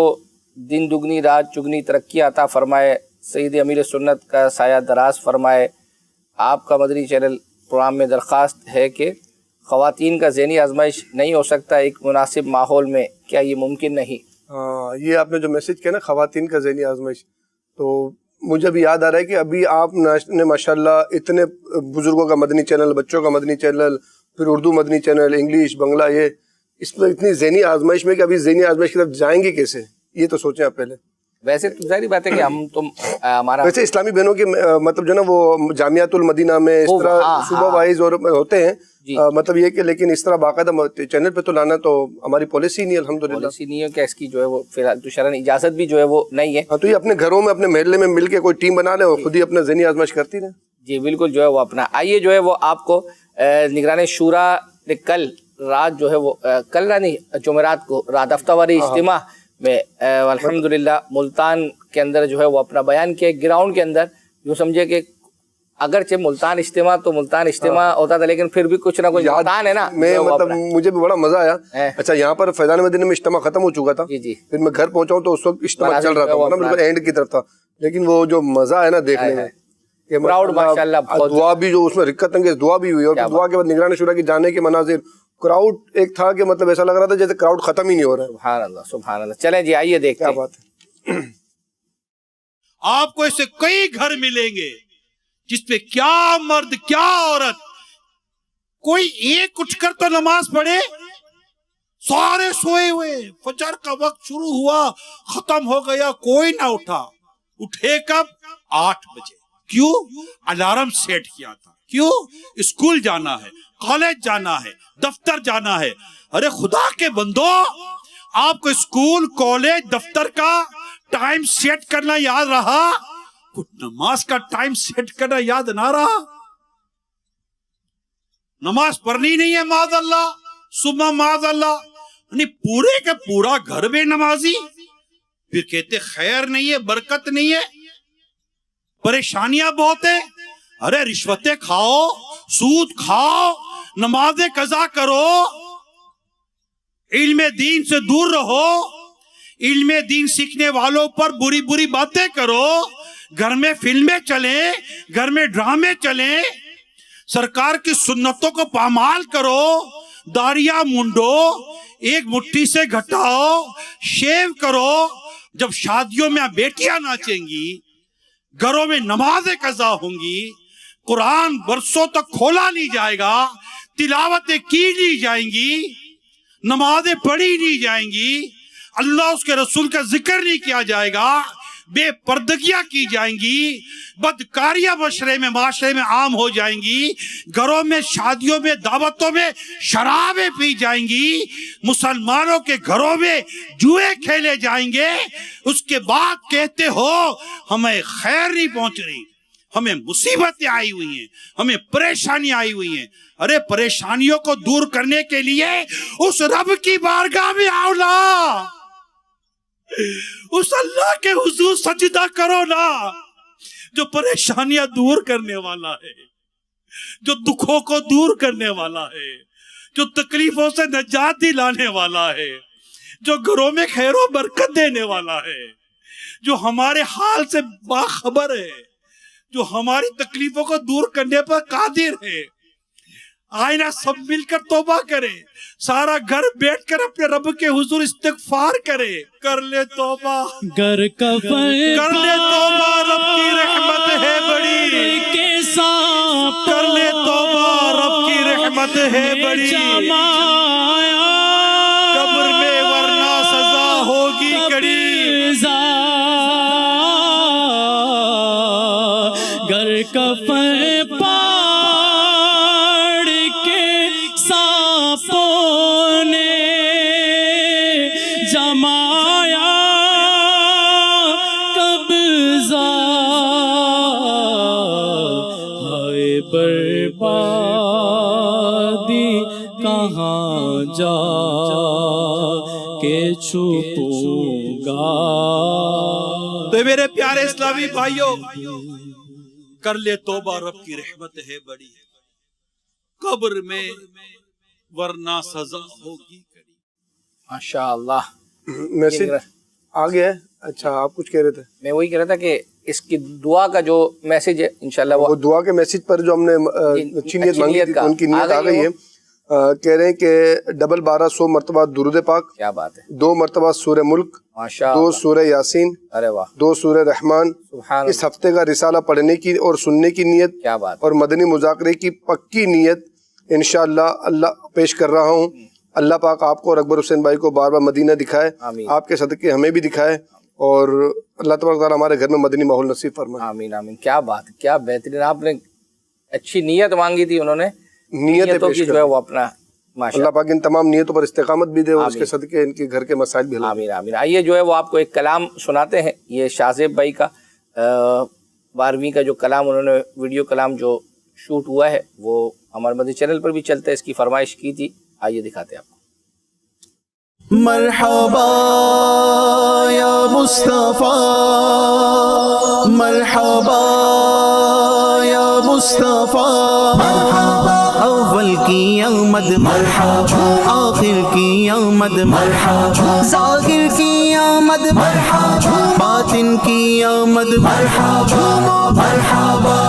Speaker 1: دن دگنی رات چگنی ترقی عطا فرمائے، سید امیر سنت کا سایہ دراز فرمائے. آپ کا مدری چینل پروگرام میں درخواست ہے کہ خواتین کا ذہنی آزمائش نہیں ہو سکتا ایک مناسب ماحول میں، کیا یہ ممکن نہیں؟
Speaker 2: ہاں، یہ آپ نے جو میسج کیا نا خواتین کا ذہنی آزمائش، تو مجھے بھی یاد آ رہا ہے کہ ابھی آپ نے ماشاءاللہ اتنے بزرگوں کا مدنی چینل، بچوں کا مدنی چینل، پھر اردو مدنی چینل، انگلش، بنگلہ، یہ اس میں اتنی ذہنی آزمائش میں کہ ابھی ذہنی آزمائش کی طرف جائیں گے کیسے، یہ تو سوچیں آپ پہلے.
Speaker 1: ویسے تو ظاہری بات ہے کہ ہم تم ہمارا
Speaker 2: ویسے اسلامی بہنوں کے مطلب جو نا وہ جامعۃ المدینہ میں اس طرح صوبہ وائز اور ہوتے ہیں، مطلب یہ کہ لیکن اس طرح باقاعدہ چینل پہ تو لانا تو ہماری پالیسی نہیں ہے، الحمدللہ
Speaker 1: پالیسی نہیں ہے کہ اس کی جو ہے وہ فی الحال تو شرعن اجازت بھی جو ہے وہ نہیں ہے.
Speaker 2: ہاں تو یہ اپنے گھروں میں اپنے محلے میں مل کے کوئی ٹیم بنا لے اور خود ہی اپنا ذہنی آزمائش کرتی رہے.
Speaker 1: جی بالکل جو ہے وہ اپنا. آئیے جو ہے وہ آپ کو نگران شورا نے کل رات جو ہے وہ کل نہیں جمعرات کو رات ہفتہ واری اجتماع میں الحمدللہ ملتان کے اندر جو ہے وہ اپنا بیان کیا. گراؤنڈ کے اندر یوں سمجھے کہ اگرچہ ملتان اجتماع ہوتا تھا لیکن پھر بھی کچھ نہ کچھ ملتان ہے نا.
Speaker 2: میں مطلب مجھے بھی بڑا مزہ آیا. اچھا یہاں پر فیضان مدینہ میں اجتماع ختم ہو چکا تھا، پھر میں گھر پہنچا ہوں تو اس وقت اجتماع چل رہا تھا، بالکل اینڈ کی طرف تھا، لیکن وہ جو مزہ ہے نا دیکھنے میں،
Speaker 1: کراؤڈ ماشاءاللہ
Speaker 2: دعا بھی جو اس میں رکت انگیز دعا بھی ہوئی، اور دعا کے بعد نگران شورا کی جانے کے مناظر، کراؤڈ ایک تھا کہ مطلب ایسا لگ رہا تھا جیسے کراؤڈ ختم ہی نہیں ہو رہا ہے.
Speaker 1: سبحان اللہ سبحان اللہ. چلیں جی آئیے دیکھتے ہیں.
Speaker 2: کیا بات ہے.
Speaker 8: آپ کو ایسے کئی گھر ملیں گے جس پہ کیا مرد کیا عورت، کوئی ایک اٹھ کر تو نماز پڑھے، سارے سوئے ہوئے، فجر کا وقت شروع ہوا ختم ہو گیا، کوئی نہ اٹھا. اٹھے کب؟ 8 بجے. کیوں؟ الارم سیٹ کیا تھا. کیوں؟ اسکول جانا ہے، کالج جانا ہے، دفتر جانا ہے. ارے خدا کے بندو، آپ کو اسکول کالج دفتر کا ٹائم سیٹ کرنا یاد رہا، نماز کا ٹائم سیٹ کرنا یاد نہ رہا؟ نماز پڑھنی نہیں ہے معاذ اللہ، صبح معاذ اللہ، یعنی پورے کا پورا گھر میں نمازی، پھر کہتے خیر نہیں ہے، برکت نہیں ہے، پریشانیاں بہت ہیں. ارے رشوتیں کھاؤ، سود کھاؤ، نمازیں قضا کرو، علم دین سے دور رہو، علم دین سیکھنے والوں پر بری بری باتیں کرو، گھر میں فلمیں چلیں، گھر میں ڈرامے چلیں، سرکار کی سنتوں کو پامال کرو، داڑیاں منڈو، ایک مٹھی سے گھٹاؤ، شیو کرو. جب شادیوں میں بیٹیاں ناچیں گی، گھروں میں نمازیں قضا ہوں گی، قرآن برسوں تک کھولا نہیں جائے گا، تلاوتیں کی نہیں جائیں گی، نمازیں پڑھی نہیں جائیں گی، اللہ اس کے رسول کا ذکر نہیں کیا جائے گا، بے پردگیاں کی جائیں گی، بدکاریاں معاشرے میں عام ہو جائیں گی، گھروں میں شادیوں میں دعوتوں میں شرابیں پی جائیں گی، مسلمانوں کے گھروں میں جوئے کھیلے جائیں گے. اس کے بعد کہتے ہو ہمیں خیر نہیں پہنچ رہی، ہمیں مصیبتیں آئی ہوئی ہیں، ہمیں پریشانیاں آئی ہوئی ہیں. ارے پریشانیوں کو دور کرنے کے لیے اس رب کی بارگاہ میں آؤ نا، اس اللہ کے حضور سجدہ کرو نا، جو پریشانیاں دور کرنے والا ہے، جو دکھوں کو دور کرنے والا ہے، جو تکلیفوں سے نجات دلانے والا ہے، جو گھروں میں خیر و برکت دینے والا ہے، جو ہمارے حال سے باخبر ہے، جو ہماری تکلیفوں کو دور کرنے پر قادر ہے. آئے نا سب مل کر توبہ کرے، سارا گھر بیٹھ کر اپنے رب کے حضور استغفار کرے. کر لے توبہ،
Speaker 20: کر لے
Speaker 8: توبہ، رب کی رحمت ہے بڑی، کر لے توبہ، رب کی رحمت ہے بڑی، قبر میں ورنہ سزا ہوگی کڑی.
Speaker 20: گر کفن پاڑ کے سانپوں نے جمایا قبضہ، ہائے بربادی کہاں جا کے چھپوں گا.
Speaker 8: تو میرے پیارے اسلامی بھائیوں، کر لے توبہ، رب کی رحمت ہے بڑی، قبر میں ورنہ سزا ہوگی کڑی.
Speaker 1: ماشاءاللہ.
Speaker 2: میسج آ گیا ہے. اچھا آپ کچھ کہہ رہے تھے؟
Speaker 1: میں وہی کہہ رہا تھا کہ اس کی دعا کا جو میسج ہے انشاءاللہ
Speaker 2: وہ دعا کے میسج پر جو ہم نے اچھی نیت مانگی تھی ان کی نیت آ گئی ہے. کہہ رہے ہیں کہ ڈبل 1200 مرتبہ درود پاک،
Speaker 1: کیا بات ہے،
Speaker 2: 2 مرتبہ سورہ ملک، 2 سورہ یاسین،
Speaker 1: ارے واہ،
Speaker 2: 2 سورہ رحمان،
Speaker 1: سبحان
Speaker 2: اس ہفتے کا رسالہ پڑھنے کی اور سننے کی نیت،
Speaker 1: کیا بات،
Speaker 2: اور مدنی مذاکرے کی پکی نیت انشاءاللہ اللہ پیش کر رہا ہوں۔ اللہ پاک آپ کو اور اکبر حسین بھائی کو بار بار مدینہ دکھائے، آپ کے صدقے ہمیں بھی دکھائے، اور اللہ تبارک تعالیٰ ہمارے گھر میں مدنی ماحول نصیب فرمائے۔
Speaker 1: آمین آمین، کیا بات، کیا بہترین، آپ نے اچھی نیت مانگی تھی، انہوں نے
Speaker 2: نیتوں
Speaker 1: کی جو ہے وہ اپنا
Speaker 2: اللہ پاک ان تمام نیتوں پر استقامت بھی دے اور اس کے صدقے ان کے گھر کے مسائل بھی حل۔
Speaker 1: آمین آمین۔ آئیے جو ہے وہ آپ کو ایک کلام سناتے ہیں، یہ شاہزیب بھائی کا 12ویں کا جو کلام انہوں نے ویڈیو کلام جو شوٹ ہوا ہے وہ ہمارے مدنی چینل پر بھی چلتا ہے، اس کی فرمائش کی تھی، آئیے دکھاتے ہیں آپ کو۔
Speaker 17: مرحبا یا مصطفیٰ، مرحبا یا مصطفیٰ، مرحبا اول کی آمد، مرحبا آخر کی آمد، مرحبا ظاہر کی آمد، مرحبا باطن کی آمد، مرحبا مرحبا۔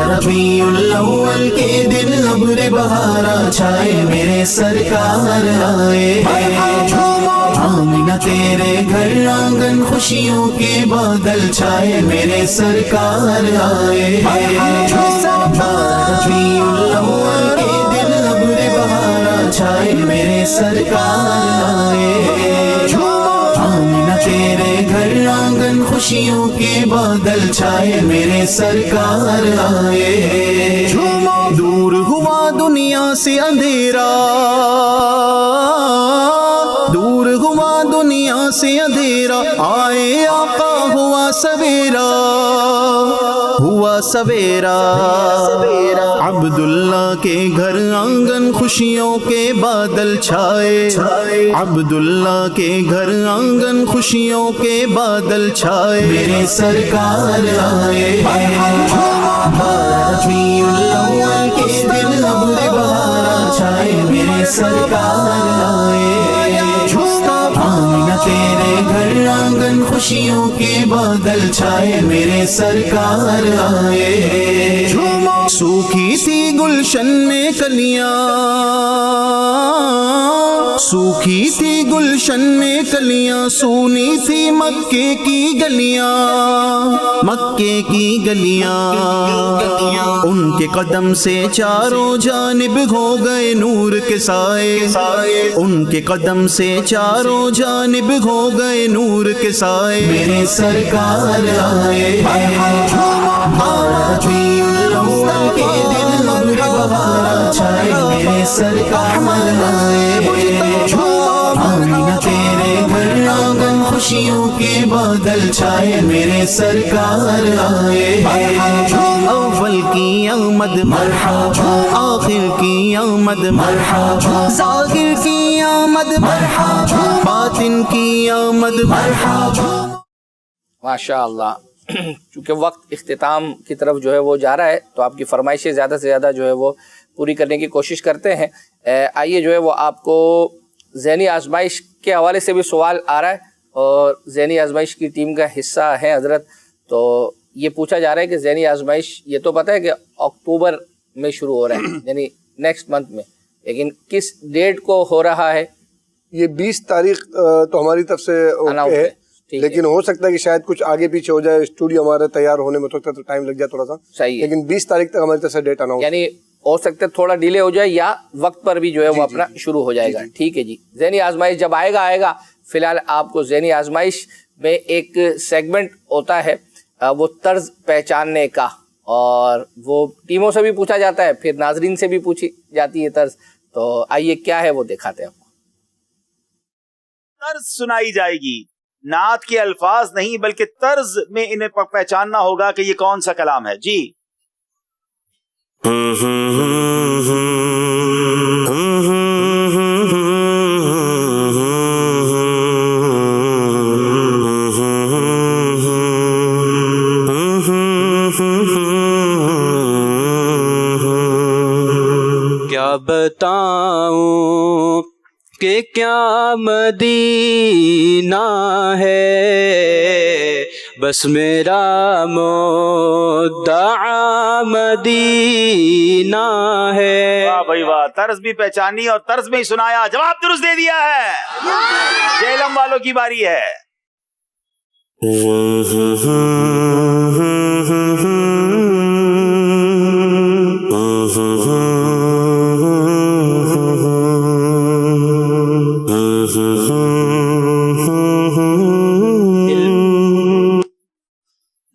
Speaker 17: ربیع الاول کے دن ابر بہارا چھائے، میرے سرکار آئے، آمینہ تیرے گھر آنگن خوشیوں کے بادل چھائے، میرے سرکار آئے۔ ربیع الاول کے دن ابر بہارا چھائے، میرے سرکار آئے، آمینہ تیرے گھر آنگن خوشیوں کے بادل چھائے، میرے سرکار آئے۔ دور ہوا دنیا سے اندھیرا، دور ہوا دنیا سے اندھیرا، آئے آقا ہوا سویرا، ہوا سویرا۔ عبداللہ کے گھر آنگن خوشیوں کے بادل چھائے، عبداللہ کے گھر آنگن خوشیوں کے بادل چھائے، میرے سرکار آئے۔ ربیع الاول کے دن ابر بہارا چھائے، میرے سرکار آئے، آمینہ تیرے گھر آنگن خوشیوں کے بادل چھائے، میرے سرکار آئے۔ سوکھی تھی گلشن میں کلیاں، سوکھی تھی گلشن میں کلیاں، سونی تھی مکے کی گلیاں، مکے کی گلیاں، ان کے قدم سے چاروں جانب ہو گئے نور کے سائے، ان کے قدم سے چاروں جانب ہو گئے نور کے سائے، میرے سرکار آئے۔ ربیع الاول کے دن ابر بہارا چھائے، میرے سرکار آئے، آمینہ تیرے گھر آنگن خوشیوں کے بادل چھائے، میرے سرکار آئے۔ اول کی آمد، مرحبا آخر کی آمد، مرحبا ظاہر کی آمد، مرحبا باطن کی آمد، مرحبا۔
Speaker 1: ماشاء اللہ، چونکہ وقت اختتام کی طرف جو ہے وہ جا رہا ہے تو آپ کی فرمائشیں زیادہ سے زیادہ جو ہے وہ پوری کرنے کی کوشش کرتے ہیں۔ آئیے جو ہے وہ آپ کو ذہنی آزمائش کے حوالے سے بھی سوال آ رہا ہے، اور ذہنی آزمائش کی ٹیم کا حصہ ہے حضرت، تو یہ پوچھا جا رہا ہے کہ ذہنی آزمائش یہ تو پتہ ہے کہ اکتوبر میں شروع ہو رہا ہے، یعنی نیکسٹ منتھ میں، لیکن کس ڈیٹ کو ہو رہا ہے؟
Speaker 2: یہ 20 تاریخ تو ہماری طرف سے اوکے ہے، لیکن ہو سکتا ہے کہ شاید کچھ آگے پیچھے ہو جائے، اسٹوڈیو ہمارے تیار ہونے میں تو ٹائم لگ جائے تھوڑا سا،
Speaker 1: صحیح ہے،
Speaker 2: لیکن 20 تاریخ تک ہماری طرف سے ڈیٹ آنا
Speaker 1: یعنی ہو سکتا ہے تھوڑا ڈیلے ہو جائے یا وقت پر بھی جو ہے وہ اپنا شروع ہو جائے گا۔ ٹھیک ہے جی، ذہنی آزمائش جب آئے گا، فی الحال آپ کو ذہنی آزمائش میں ایک سیگمنٹ ہوتا ہے وہ طرز پہچاننے کا، اور وہ ٹیموں سے بھی پوچھا جاتا ہے، پھر ناظرین سے بھی پوچھی جاتی ہے طرز، تو آئیے کیا ہے وہ دکھاتے ہیں آپ کو۔
Speaker 9: طرز سنائی جائے گی، نعت کے الفاظ نہیں بلکہ طرز میں انہیں پہچاننا ہوگا کہ یہ کون سا کلام ہے۔ جی
Speaker 20: کیا بتاؤں کہ کیا مدینہ ہے، بس میرا مدعا مدینہ ہے.
Speaker 9: واہ بھائی واہ، طرز بھی پہچانی اور طرز میں ہی سنایا، جواب درست دے دیا ہے. جہلم والوں کی باری ہے.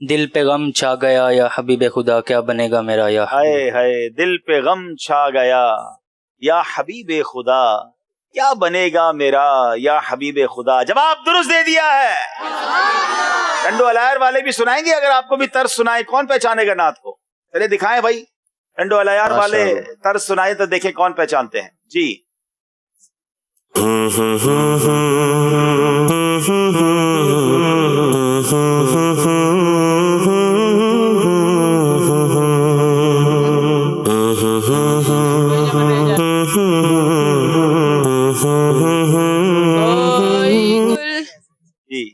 Speaker 20: دل پہ غم چھا گیا یا حبیب خدا، کیا بنے گا میرا یا
Speaker 9: ہائے ہائے، دل پہ غم چھا گیا یا حبیب خدا، کیا بنے گا میرا یا حبیب خدا. جواب درست دے دیا ہے. ٹنڈو الائر والے بھی سنائیں گے، اگر آپ کو بھی طرز سنائیں. کون پہچانے گا نعت کو؟ چلے دکھائیں بھائی. ٹنڈو الائر والے طرز سنائیں تو دیکھیں کون پہچانتے ہیں. جی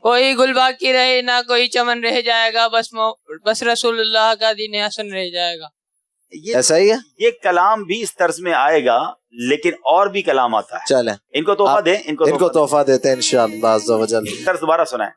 Speaker 10: کوئی گل باقی رہے نہ کوئی چمن رہ جائے گا، بس رسول اللہ کا دین حسن رہ جائے گا.
Speaker 9: ایسا ہی ہے. یہ کلام بھی اس طرز میں آئے گا، لیکن اور بھی کلام آتا ہے.
Speaker 21: چلیں
Speaker 9: ان کو تحفہ دیں، ان کو
Speaker 21: تحفہ دیتے ہیں انشاءاللہ عز و جل.
Speaker 9: طرز دوبارہ سنائیں.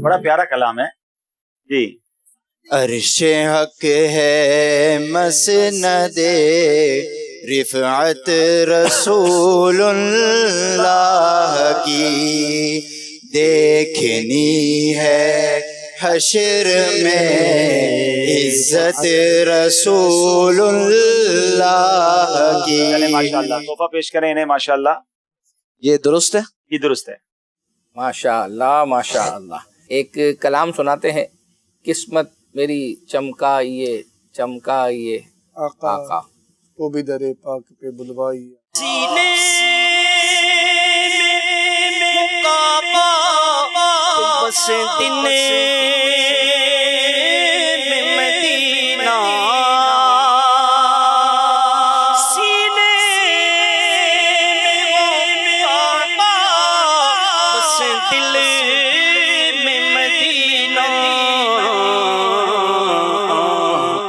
Speaker 9: بڑا پیارا کلام ہے. جی
Speaker 19: عرش حق ہے مسند رفعت رسول اللہ کی، دیکھنی ہے حشر میں عزت رسول اللہ کی.
Speaker 9: ماشاءاللہ تحفہ پیش کریں انہیں. ماشاءاللہ
Speaker 21: یہ درست ہے،
Speaker 9: یہ درست ہے.
Speaker 1: ماشاء اللہ ماشاء اللہ. ایک کلام سناتے ہیں. قسمت میری چمکائیے چمکائیے آقا،
Speaker 2: وہ بھی در پاک پہ بلوائیے.
Speaker 20: سینے میں کعبہ بس دل میں مدینہ، سینے میں کعبہ بس دل میں مدینہ،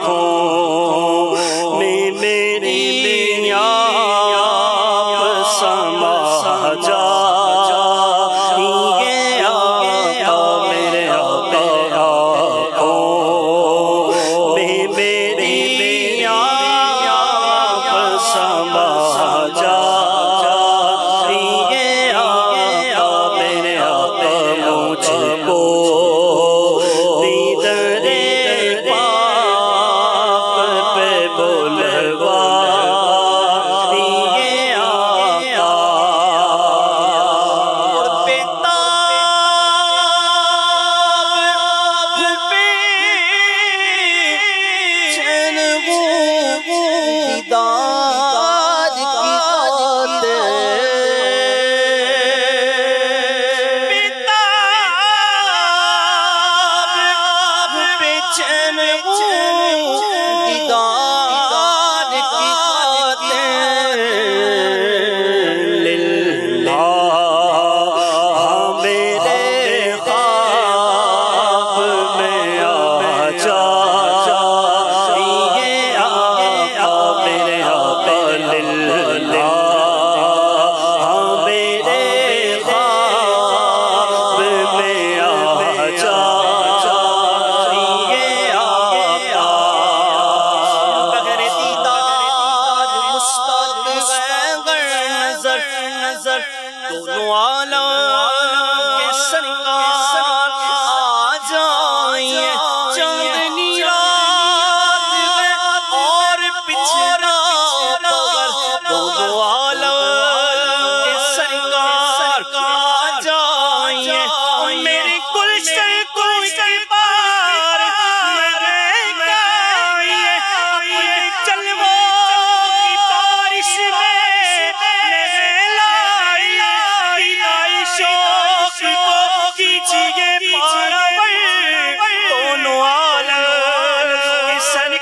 Speaker 20: آنکھوں میں میری آپ سما جا.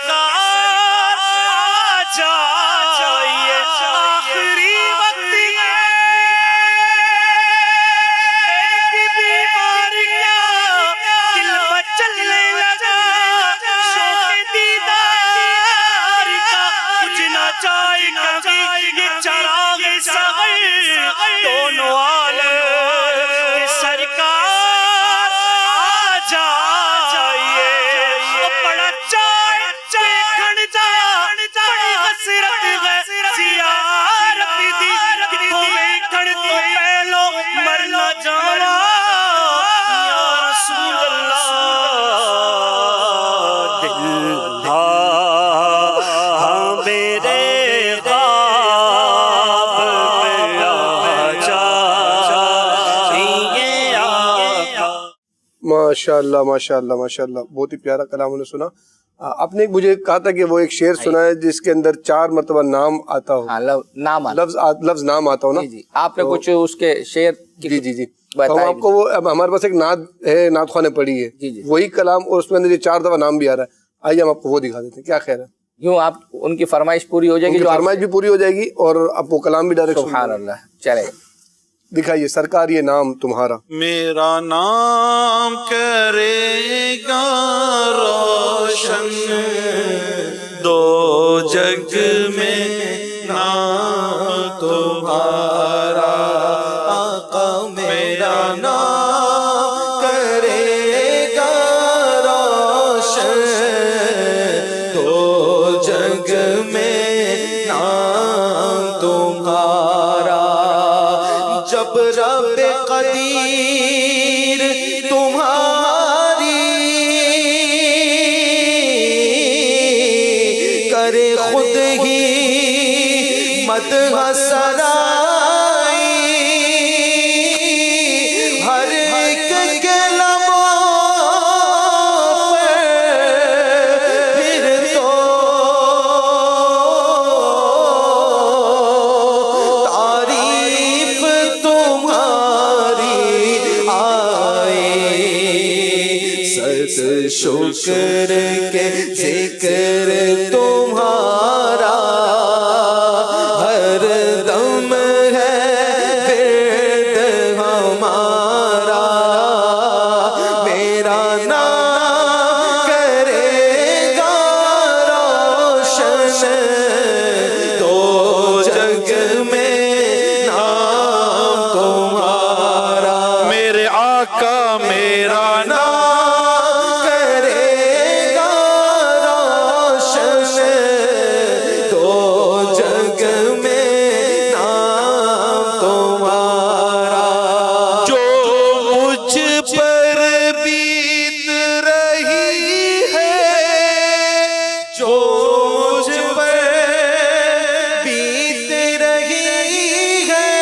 Speaker 4: سرکار آ جائیے آخری وقت میں ایک بیماری کا دل میں چلنے لگا شوق دیدار کا بجھنا چاہے کبھی یہ چراغ صغیر دونوں عالم سرکار آ جائیے بڑا چائے کھڑتا بڑی حسرت ہے زیارت دی کتوں میں کھڑتی پہلو مرنا جانا یا رسول اللہ دل ہاں میرے خواب میں آ جائیے آقا۔
Speaker 2: ماشاء اللہ ماشاء اللہ ماشاء اللہ، بہت ہی پیارا کلام انہوں نے سنا۔ آپ نے مجھے کہا تھا کہ وہ ایک شعر سنا ہے جس کے اندر 4 مرتبہ نام آتا ہو، لفظ نام آتا ہو نا؟
Speaker 1: آپ نے کچھ اس کے شعر
Speaker 2: جی جی جی تو آپ کو وہ ہمارے پاس ایک نعت ہے، نعت خواہ نے پڑھی ہے وہی کلام، اور اس میں اندر یہ 4 دفعہ نام بھی آ رہا ہے، آئیے ہم آپ کو وہ دکھا دیتے ہیں، کیا خیر ہے؟
Speaker 1: یوں آپ ان کی فرمائش پوری ہو جائے گی،
Speaker 2: فرمائش بھی پوری ہو جائے گی اور آپ وہ کلام بھی ڈائریکٹ
Speaker 1: سبحان اللہ۔ چلے
Speaker 2: دکھائیے سرکار یہ نام تمہارا۔
Speaker 4: میرا نام کرے گا روشن دو جگ میں نام تمہارا آقا، میرا نام کرے گا روشن دو جگ میں نام تمہارا، جب رب قدیر تمہاری کرے خود ہی مدح سرائی، ہر ایک کے لبوں پر پھر تو تعریف تمہاری آئے، صد شکر کے ذکر تمہارا ہر دم ہے ورد ہمارا، میرا نام کرے گا روشن دو جگ میں نام تمہارا، میرے آقا میرا نام کرے گا روشن دو جگ میں نام تمہارا، جو مجھ پر بیت رہی ہے، جو مجھ پر بیت رہی ہے،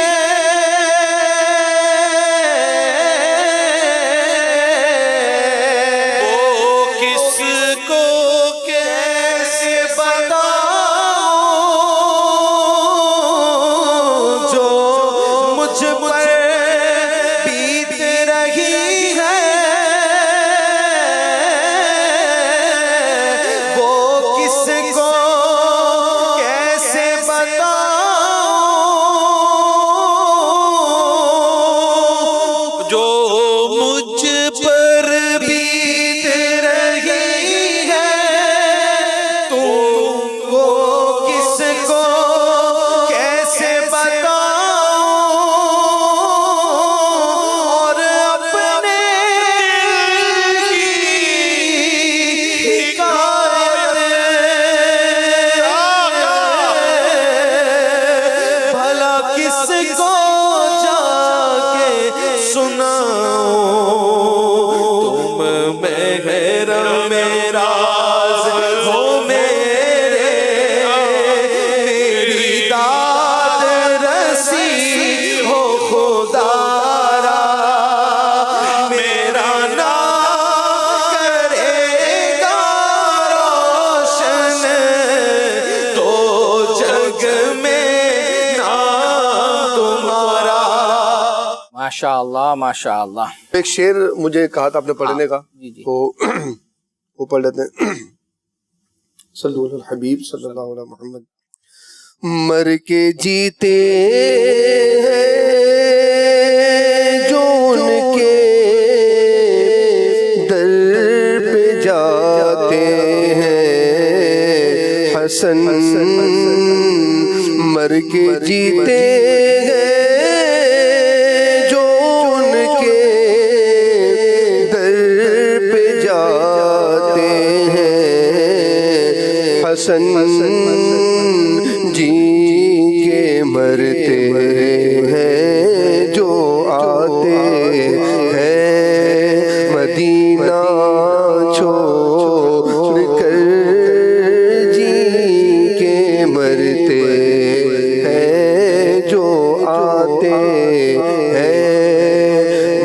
Speaker 4: وہ کس کو کیسے بتاؤں، جو مجھ پر بیت رہی ہے، وہ کس کو کیسے بتاؤں، جو مجھ پر بیت رہی ہے، تم وہ کس کو کیسے بتاؤں، اور اپنے دل کی حکایت بھلا کس کو جا کے سناؤں، تم محرم راز ہو میرے، میری داد رسی ہو خدا را، میرا نام کرے گا روشن دو جگ میں نام تمہارا۔
Speaker 1: ماشاء اللہ ماشاء اللہ۔
Speaker 2: ایک شعر مجھے کہا تھا آپ نے پڑھنے کا، تو وہ پڑھ لیتے ہیں۔ صلو علی الحبیب صلی اللہ علیہ محمد. مر کے جیتے ہیں جو ان کے در پہ جاتے ہیں حسن. مر کے جیتے ہیں جو ان کے در پہ جاتے ہیں حسن. جی کے مرتے ہیں جو آتے ہیں مدینہ چھوڑ کر. جی کے مرتے ہیں جو آتے ہیں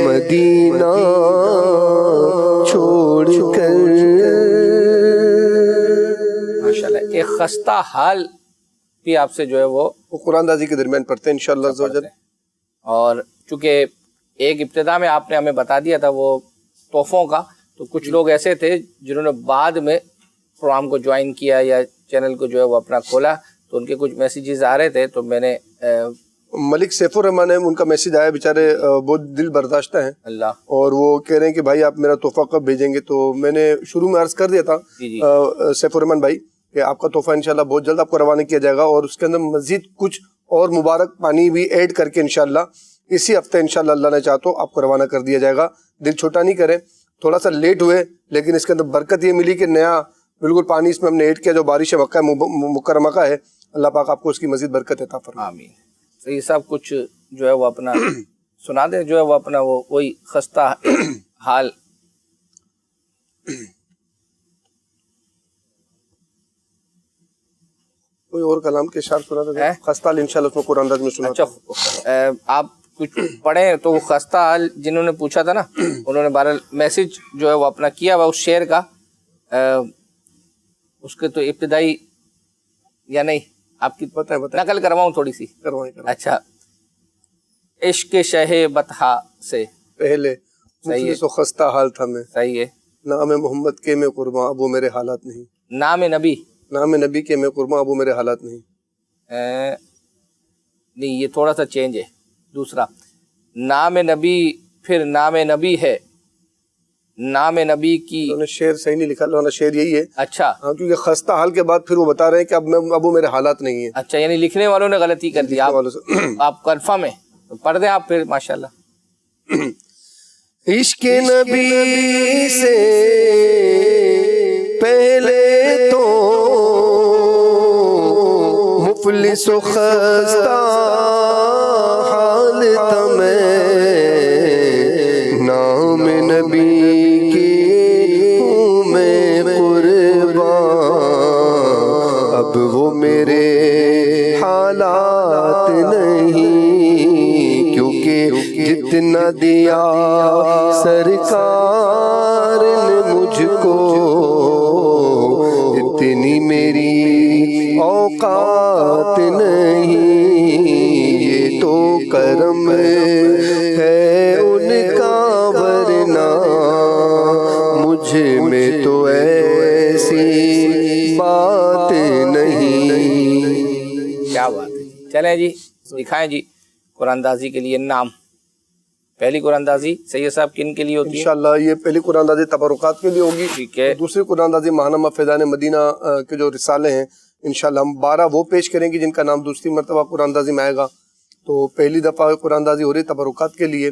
Speaker 2: مدینہ چھوڑ کر.
Speaker 1: ماشاءاللہ ایک خستہ حال بھی آپ سے جو ہے وہ
Speaker 2: قرآن دازی کے درمیان پڑھتے ہیں انشاءاللہ عز و جل.
Speaker 1: اور چونکہ ایک ابتدا میں آپ نے ہمیں بتا دیا تھا وہ تحفوں کا، تو کچھ لوگ ایسے تھے جنہوں نے بعد میں پروگرام کو جوائن کیا یا چینل کو جو ہے وہ اپنا کھولا، تو ان کے کچھ میسیجز آ رہے تھے، تو میں نے
Speaker 2: ملک سیف الرحمان ہے، ان کا میسیج آیا، بیچارے بہت دل برداشتہ ہیں
Speaker 1: اللہ،
Speaker 2: اور وہ کہہ رہے ہیں کہ بھائی آپ میرا تحفہ کب بھیجیں گے. تو میں نے شروع میں عرض کر دیا تھا سیف الرحمان بھائی کہ آپ کا تحفہ انشاءاللہ بہت جلد آپ کو روانہ کیا جائے گا، اور اس کے اندر مزید کچھ اور مبارک پانی بھی ایڈ کر کے انشاءاللہ اسی ہفتے انشاءاللہ اللہ نے چاہا تو آپ کو روانہ کر دیا جائے گا. دل چھوٹا نہیں کریں، تھوڑا سا لیٹ ہوئے لیکن اس کے اندر برکت یہ ملی کہ نیا بالکل پانی اس میں ہم نے ایڈ کیا جو بارش مکہ مکرمہ کا ہے. اللہ پاک آپ کو اس کی مزید برکت عطا فرمائے.
Speaker 1: آمین. صحیح صاحب کچھ جو ہے وہ اپنا سنا دیں، جو ہے وہ اپنا وہی خستہ حال.
Speaker 2: کوئی اور کلام کے اشعار سنا دیں خستہ حال انشاءاللہ اس میں قرآن انداز میں سنا.
Speaker 1: اچھا آپ کچھ پڑھیں تو وہ خستہ حال جنہوں نے پوچھا تھا نا انہوں نے بہرحال میسیج جو ہے وہ اپنا کیا ہوا اس شعر کا، اس کے تو ابتدائی یا نہیں آپ کی نقل کرواؤں تھوڑی سی. اچھا عشق شہ بطحا سے
Speaker 2: پہلے مفلس و خستہ حال تھا میں.
Speaker 1: صحیح ہے.
Speaker 2: نام محمد کے میں قرباں اب وہ میرے حالات نہیں.
Speaker 1: نام نبی
Speaker 2: کے میں قرباں اب وہ میرے حالات نہیں.
Speaker 1: نہیں یہ تھوڑا سا چینج ہے. دوسرا نام نبی پھر نام نبی ہے، نام نبی کی
Speaker 2: شعر صحیح نہیں لکھا، شعر یہی ہے.
Speaker 1: اچھا
Speaker 2: ہاں کیونکہ خستہ حال کے بعد پھر وہ بتا رہے ہیں کہ اب وہ میرے حالات نہیں ہیں.
Speaker 1: اچھا یعنی لکھنے والوں نے غلطی کر دی. آپ کنفرم ہے پڑھ دیں آپ پھر ماشاءاللہ.
Speaker 2: عشق نبی سے پہلے تو مفلس و خستہ حال تھا میں، نام نبی کی ہوں میں قربان اب وہ میرے حالات نہیں، کیونکہ جتنا دیا سرکار نے مجھ کو اتنی میری اوقات نہیں. یہ تو کرم ہے ان کا ورنہ مجھ میں تو ایسی بات نہیں.
Speaker 1: کیا بات ہے. چلیں جی دکھائیں جی قرآن اندازی کے لیے نام. پہلی قرآن اندازی سید صاحب کن کے لیے ہوتی ہے؟
Speaker 2: انشاءاللہ یہ پہلی قرآن اندازی تبرکات کے لیے ہوگی.
Speaker 1: ٹھیک ہے.
Speaker 2: دوسری قرآن اندازی ماہنامہ فیضان مدینہ کے جو رسالے ہیں انشاءاللہ ہم 12 وہ پیش کریں گے جن کا نام دوسری مرتبہ قرآن اندازی میں آئے گا. تو پہلی دفعہ قرآن اندازی ہو رہی تبرکات کے لیے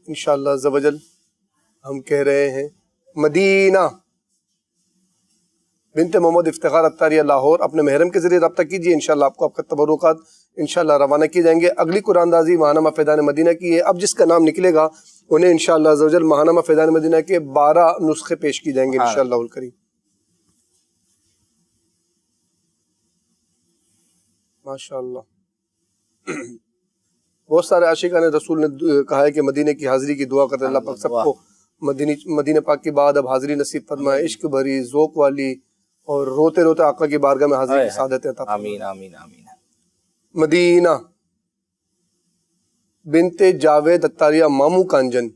Speaker 2: انشاءاللہ عز و جل. ہم کہہ رہے ہیں مدینہ بنت محمد افتخار اتاریہ لاہور. اپنے محرم کے ذریعے رابطہ کیجیے، انشاءاللہ آپ کو آپ کا تبرکات انشاءاللہ روانہ کیے جائیں گے. اگلی قرآن اندازی ماہنامہ فیضان مدینہ کی ہے. اب جس کا نام نکلے گا انہیں انشاءاللہ عز و جل ماہنامہ فیضان مدینہ کے 12 نسخے پیش کی جائیں گے انشاءاللہ الکریم. ماشاءاللہ بہت سارے عاشقان رسول نے کہا ہے کہ مدینے کی حاضری کی دعا کرتے. اللہ پاک سب کو مدینہ پاک کی بعد اب حاضری نصیب فرمائے، عشق بھری ذوق والی اور روتے روتے آقا کی بارگاہ میں حاضری کی سعادت عطا فرمائے.
Speaker 1: آمین آمین آمین.
Speaker 2: مدینہ بنت جاوید اتاریہ مامو کانجن.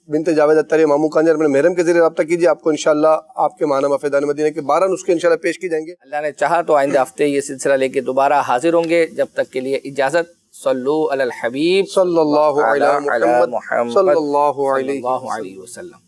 Speaker 2: بنت جاوید اتاری مامو کانجر اپنے محرم کے ذریعے رابطہ کیجیے. آپ کو انشاءاللہ آپ کے معنی مفیدان مدینہ کے 12 نسخے انشاءاللہ پیش کی جائیں گے.
Speaker 1: اللہ نے چاہا تو آئندہ ہفتے یہ سلسلہ لے کے دوبارہ حاضر ہوں گے. جب تک کے لیے اجازت. صلو علی الحبیب
Speaker 2: صلی اللہ علیہ محمد صلی اللہ علیہ
Speaker 1: وسلم.